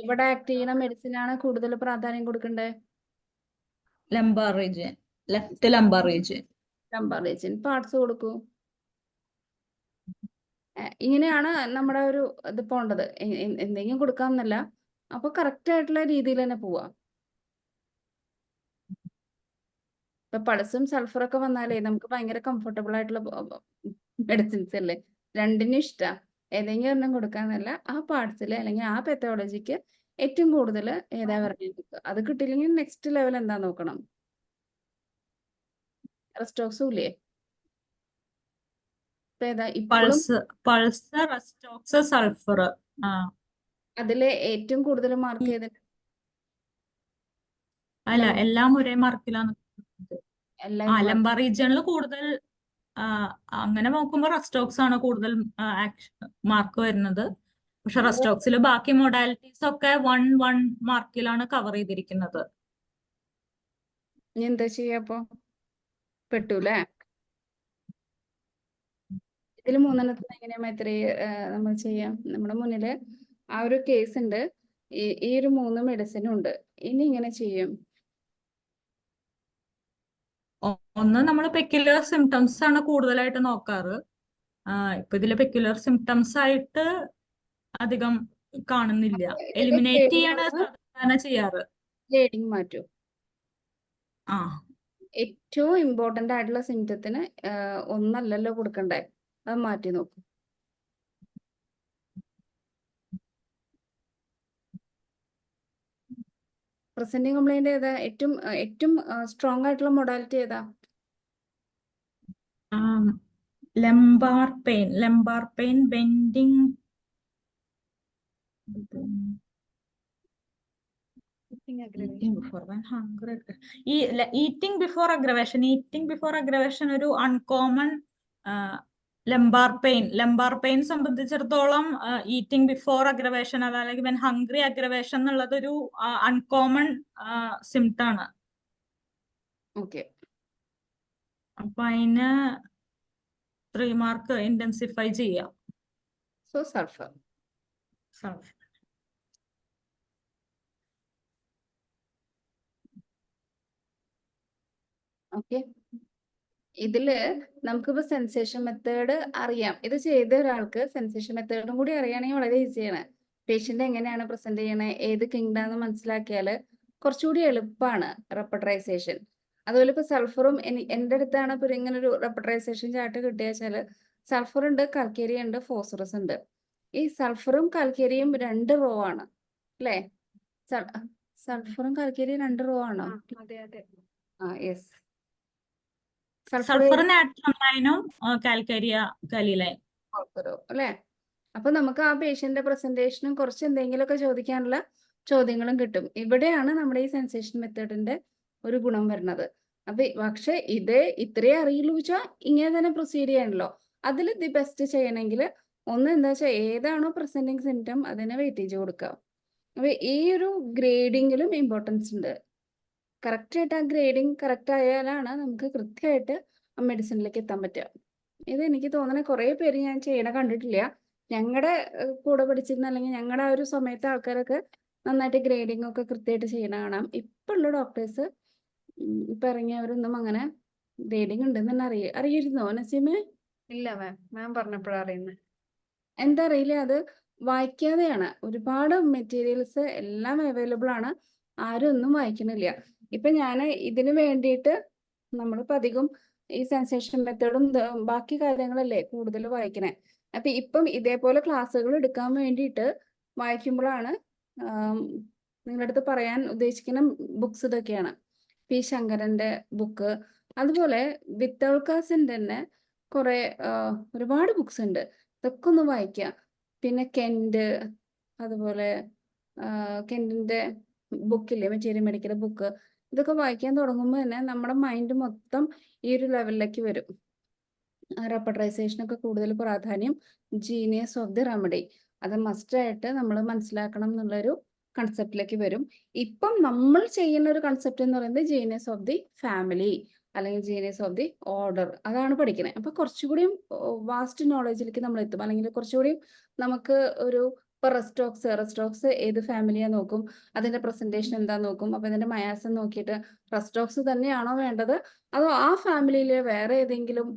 എവിടെ ആക്ട് ചെയ്യണ മെഡിസിൻ ആണ് കൂടുതൽ പ്രാധാന്യം കൊടുക്കണ്ടേ? Lumbar region, left lumbar region. Parts കൊടുക്കൂ. ഇങ്ങനെയാണ് നമ്മുടെ ഒരു ഇത് പോണ്ടത്. എന്തെങ്കിലും കൊടുക്കാമെന്നല്ല, അപ്പൊ കറക്റ്റ് ആയിട്ടുള്ള രീതിയിൽ തന്നെ പോവാ. ഇപ്പൊ പൾസും സൾഫറൊക്കെ വന്നാലേ നമുക്ക് ഭയങ്കര കംഫർട്ടബിൾ ആയിട്ടുള്ള മെഡിസിൻസ് അല്ലേ? രണ്ടിനും ഇഷ്ടാ. ഏതെങ്കിലും ഒരെണ്ണം കൊടുക്കാന്നല്ല, ആ പാർട്സിൽ അല്ലെങ്കിൽ ആ പെത്തോളജിക്ക് ഏറ്റവും കൂടുതൽ ഏതാ പറഞ്ഞിരിക്കുക. അത് കിട്ടില്ലെങ്കിൽ നെക്സ്റ്റ് ലെവൽ എന്താ നോക്കണം. റെസ്റ്റോക്സും ഇല്ലേ? Puls, rhus tox, sulphur. അതില് ഏറ്റവും കൂടുതൽ മാർക്ക് ചെയ്തിട്ട് അല്ല, എല്ലാം ഒരേ മാർക്കിലാണ്. ലംബാർ റീജിയണിൽ കൂടുതൽ അങ്ങനെ നോക്കുമ്പോൾ റെസ്റ്റോക്സ് ആണ് കൂടുതൽ മാർക്ക് വരുന്നത്. പക്ഷെ റെസ്റ്റോക്സിൽ ബാക്കി മൊഡാലിറ്റീസ് ഒക്കെ 1 മാർക്കിലാണ് കവർ ചെയ്തിരിക്കുന്നത്. എന്താ ചെയ്യാ? പെട്ടൂല്ലേ? ഇതിൽ 3 എങ്ങനെയാ മൈത്രി നമ്മൾ ചെയ്യാം? നമ്മുടെ മുന്നില് ആ ഒരു കേസ് ഉണ്ട്. ഈ ഒരു 3 മെഡിസിനും ഉണ്ട്. ഇനി ഇങ്ങനെ ചെയ്യും. ഒന്ന്, നമ്മൾ പെക്യുലർ സിംറ്റംസ് ആണ് കൂടുതലായിട്ട് നോക്കാറ്. ഇപ്പൊ ഇതില് പെക്യുലർ സിംറ്റംസ് ആയിട്ട് അധികം കാണുന്നില്ല. എലിമിനേറ്റ് ചെയ്യാണ് സാധാരണ ചെയ്യാറ്. ഗ്രേഡിങ് മാറ്റൂ. ആ, ഏറ്റവും ഇമ്പോർട്ടന്റ് ആയിട്ടുള്ള സിംറ്റത്തിന് ഒന്നല്ലല്ലോ കൊടുക്കണ്ടേ? അത് മാറ്റി നോക്കും. പ്രസന്റിങ് കംപ്ലൈന്റ് ഏതാ? ഏറ്റവും സ്ട്രോങ് ആയിട്ടുള്ള മൊഡാലിറ്റി ഏതാ? Lumbar pain, bending. Eating aggravation. Eating before when hunger. Eating before aggravation. Eating before aggravation ഒരു അൺകോമൺ ലംബാർ പെയിൻ സംബന്ധിച്ചിടത്തോളം ഈറ്റിംഗ് ബിഫോർ അഗ്രവേഷൻ അല്ലെങ്കിൽ വെൻ ഹംഗ്രി അഗ്രവേഷൻ എന്നുള്ളത് ഒരു അൺകോമൺ സിംറ്റം ആണ്. ഓക്കെ, അപ്പൊ അതിന് 3 മാർക്ക് ഇന്റൻസിഫൈ ചെയ്യാം. So sulphur. ഓക്കെ, ഇതില് നമുക്കിപ്പോ സെൻസേഷൻ മെത്തേഡ് അറിയാം. ഇത് ചെയ്ത ഒരാൾക്ക് സെൻസേഷൻ മെത്തേഡും കൂടി അറിയുകയാണെങ്കിൽ വളരെ ഈസിയാണ്. പേഷ്യന്റ് എങ്ങനെയാണ് പ്രസന്റ് ചെയ്യണേ, ഏത് കിങ്ഡാന്ന് മനസ്സിലാക്കിയാല് കുറച്ചുകൂടി എളുപ്പമാണ് റെപ്പട്രൈസേഷൻ. അതുപോലെ ഇപ്പൊ സൾഫറും എൻ്റെ അടുത്താണ് ഇപ്പൊ ഇങ്ങനെ ഒരു റെപ്പട്രൈസേഷൻ ചാർട്ട് കിട്ടിയ വെച്ചാല് സൾഫർ ഉണ്ട്, കാൽക്കേരിയ ഉണ്ട്, ഫോസ്ഫറസ് ഉണ്ട്. ഈ സൾഫറും കാൽക്കേരിയും 2 റോ ആണ് അല്ലേ? സൾഫറും കാൽക്കേരിയും 2 റോ ആണോ? അതെ അതെ. യെസ്. സൾഫർ നാട്രം ലൈനും കാൽക്കേരിയ കലിലൈൻ അല്ലേ? അപ്പൊ നമുക്ക് ആ പേഷ്യന്റെ പ്രസന്റേഷനും കുറച്ച് എന്തെങ്കിലുമൊക്കെ ചോദിക്കാനുള്ള ചോദ്യങ്ങളും കിട്ടും. ഇവിടെയാണ് നമ്മുടെ ഈ സെൻസേഷൻ മെത്തേഡിന്റെ ഒരു ഗുണം വരുന്നത്. അപ്പൊ പക്ഷെ ഇത്രേ അറിയുള്ളൂ വെച്ചാൽ ഇങ്ങനെ തന്നെ പ്രൊസീഡ് ചെയ്യണല്ലോ. അതിൽ ദി ബെസ്റ്റ് ചെയ്യണമെങ്കിൽ ഒന്ന് എന്താ വെച്ചാൽ ഏതാണോ പ്രസന്റിങ് സിംറ്റം അതിന് വെയിറ്റേജ് കൊടുക്കുക. അപ്പൊ ഈ ഒരു ഗ്രേഡിങ്ങിലും ഇമ്പോർട്ടൻസ് ഉണ്ട്. കറക്റ്റ് ആയിട്ട് ആ ഗ്രേഡിങ് കറക്റ്റ് ആയാലാണ് നമുക്ക് കൃത്യമായിട്ട് ആ മെഡിസിനിലേക്ക് എത്താൻ പറ്റുക. ഇത് എനിക്ക് തോന്നുന്ന കുറെ പേര് ഞാൻ ചെയ്യണ കണ്ടിട്ടില്ല. ഞങ്ങളുടെ കൂടെ പഠിച്ചിരുന്ന അല്ലെങ്കിൽ ഞങ്ങളുടെ ആ ഒരു സമയത്തെ ആൾക്കാരൊക്കെ നന്നായിട്ട് ഗ്രേഡിംഗ് ഒക്കെ കൃത്യമായിട്ട് ചെയ്യണ കാണാം. ഇപ്പൊ ഉള്ള ഡോക്ടേഴ്സ് ഇപ്പൊ ഇറങ്ങിയവരൊന്നും അങ്ങനെ ഗ്രേഡിംഗ് ഉണ്ടെന്ന് തന്നെ അറിയിരുന്നോ നസീമേ? ഇല്ല മാം പറഞ്ഞപ്പോഴാണ് അറിയുന്നത്. എന്താ അറിയില്ല, അത് വായിക്കാതെയാണ്. ഒരുപാട് മെറ്റീരിയൽസ് എല്ലാം അവൈലബിൾ ആണ്, ആരും ഒന്നും വായിക്കണില്ല. ഇപ്പൊ ഞാൻ ഇതിന് വേണ്ടിയിട്ട് നമ്മളിപ്പോ അധികം ഈ സെൻസേഷൻ മെത്തേഡും ബാക്കി കാര്യങ്ങളല്ലേ കൂടുതൽ വായിക്കണേ. അപ്പൊ ഇപ്പം ഇതേപോലെ ക്ലാസ്സുകൾ എടുക്കാൻ വേണ്ടിയിട്ട് വായിക്കുമ്പോഴാണ് നിങ്ങളുടെ അടുത്ത് പറയാൻ ഉദ്ദേശിക്കുന്ന ബുക്സ് ഇതൊക്കെയാണ്. പി ശങ്കരന്റെ ബുക്ക്, അതുപോലെ വിത്തൗൾക്കാസിന്റെ തന്നെ കുറെ ഒരുപാട് ബുക്സ് ഉണ്ട്. ഇതൊക്കെ ഒന്ന് വായിക്കാം. പിന്നെ കെന്റ്, അതുപോലെ കെന്റിന്റെ ബുക്കില്ലേ മെറ്റീരിയൽ മെഡിക്കൽ ബുക്ക്, ഇതൊക്കെ വായിക്കാൻ തുടങ്ങുമ്പോൾ തന്നെ നമ്മുടെ മൈൻഡ് മൊത്തം ഈ ഒരു ലെവലിലേക്ക് വരും. റെപ്പട്രൈസേഷനൊക്കെ കൂടുതൽ പ്രാധാന്യം ജീനിയസ് ഓഫ് ദി റെമഡി അത് മസ്റ്റായിട്ട് നമ്മൾ മനസ്സിലാക്കണം എന്നുള്ളൊരു കൺസെപ്റ്റിലേക്ക് വരും. ഇപ്പം നമ്മൾ ചെയ്യുന്ന ഒരു കൺസെപ്റ്റ് എന്ന് പറയുന്നത് ജീനിയസ് ഓഫ് ദി ഫാമിലി അല്ലെങ്കിൽ ജീനിയസ് ഓഫ് ദി ഓർഡർ, അതാണ് പഠിക്കുന്നത്. അപ്പൊ കുറച്ചുകൂടിയും വാസ്റ്റ് നോളജിലേക്ക് നമ്മൾ എത്തും. അല്ലെങ്കിൽ കുറച്ചുകൂടിയും നമുക്ക് ഒരു ഇപ്പൊ റെസ്റ്റോക്സ് ഏത് ഫാമിലിയാ നോക്കും, അതിന്റെ പ്രസന്റേഷൻ എന്താ നോക്കും. അപ്പൊ ഇതിന്റെ മയാസം നോക്കിയിട്ട് റെസ്റ്റോക്സ് തന്നെയാണോ വേണ്ടത്, അതോ ആ ഫാമിലിയിലെ വേറെ ഏതെങ്കിലും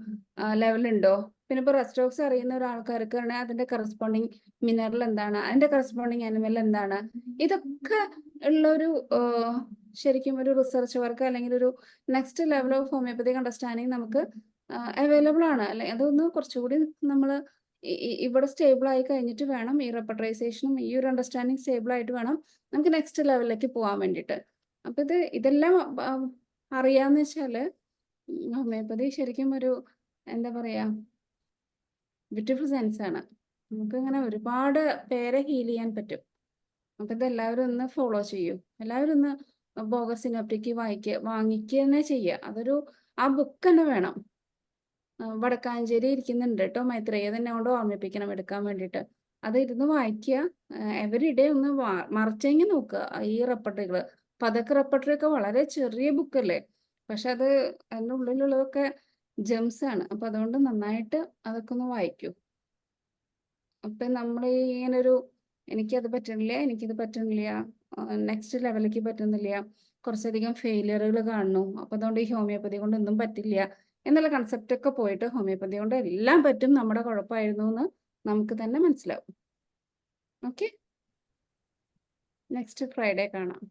ലെവലുണ്ടോ? പിന്നെ ഇപ്പൊ റെസ്റ്റോക്സ് അറിയുന്ന ഒരാൾക്കാർക്ക് അതിന്റെ കറസ്പോണ്ടിങ് മിനറൽ എന്താണ്, അതിന്റെ കറസ്പോണ്ടിങ് ആനിമൽ എന്താണ്, ഇതൊക്കെ ഉള്ളൊരു ശരിക്കും ഒരു റിസർച്ച് വർക്ക് അല്ലെങ്കിൽ ഒരു next level of homoeopathic understanding നമുക്ക് അവൈലബിൾ ആണ്. അല്ലെ, അതൊന്ന് കുറച്ചുകൂടി നമ്മൾ ഇവിടെ സ്റ്റേബിൾ ആയി കഴിഞ്ഞിട്ട് വേണം ഈ റെപ്പട്രൈസേഷനും ഈ ഒരു അണ്ടർസ്റ്റാൻഡിങ് സ്റ്റേബിൾ ആയിട്ട് വേണം നമുക്ക് നെക്സ്റ്റ് ലെവലിലേക്ക് പോകാൻ വേണ്ടിയിട്ട്. അപ്പൊ ഇതെല്ലാം അറിയാന്ന് വെച്ചാല് ഹോമിയോപ്പതി ശരിക്കും ഒരു എന്താ പറയാ ബ്യൂട്ടിഫുൾ സയൻസ് ആണ്. നമുക്ക് ഇങ്ങനെ ഒരുപാട് പേരെ ഹീൽ ചെയ്യാൻ പറ്റും. അപ്പൊ ഇതെല്ലാവരും ഒന്ന് ഫോളോ ചെയ്യൂ. എല്ലാവരും ഒന്ന് ബോഗസ് സിനോപ്റ്റിക് വാങ്ങിക്കുക തന്നെ ചെയ്യുക. അതൊരു ആ ബുക്ക് തന്നെ വേണം. വടക്കാഞ്ചേരി ഇരിക്കുന്നുണ്ട് കേട്ടോ മൈത്രേയ, തന്നെ കൊണ്ട് ഓർമ്മിപ്പിക്കണം എടുക്കാൻ വേണ്ടിയിട്ട്. അത് ഇരുന്ന് വായിക്കുക. എവറി ഡേ ഒന്ന് മറിച്ചെങ്കിൽ നോക്കുക ഈ റെപ്പർട്ടറികൾ. പതക്ക് റെപ്പർട്ടറി ഒക്കെ വളരെ ചെറിയ ബുക്കല്ലേ, പക്ഷെ അത് അതിൻ്റെ ഉള്ളിലുള്ളതൊക്കെ ജെംസ് ആണ്. അപ്പൊ അതുകൊണ്ട് നന്നായിട്ട് അതൊക്കെ ഒന്ന് വായിക്കൂ. അപ്പൊ നമ്മൾ ഇങ്ങനെ ഒരു എനിക്കത് പറ്റണില്ല, എനിക്കിത് പറ്റണില്ല, നെക്സ്റ്റ് ലെവലിലേക്ക് പറ്റുന്നില്ല, കുറച്ചധികം ഫെയിലിയറുകൾ കാണുന്നു, അപ്പൊ അതുകൊണ്ട് ഈ ഹോമിയോപ്പതി കൊണ്ട് ഒന്നും പറ്റില്ല എന്നുള്ള കൺസെപ്റ്റ് ഒക്കെ പോയിട്ട് ഹോമിയോപ്പതി കൊണ്ട് എല്ലാം പറ്റും, നമ്മുടെ കുഴപ്പമായിരുന്നു എന്ന് നമുക്ക് തന്നെ മനസ്സിലാവും. ഓക്കെ, നെക്സ്റ്റ് ഫ്രൈഡേ കാണാം.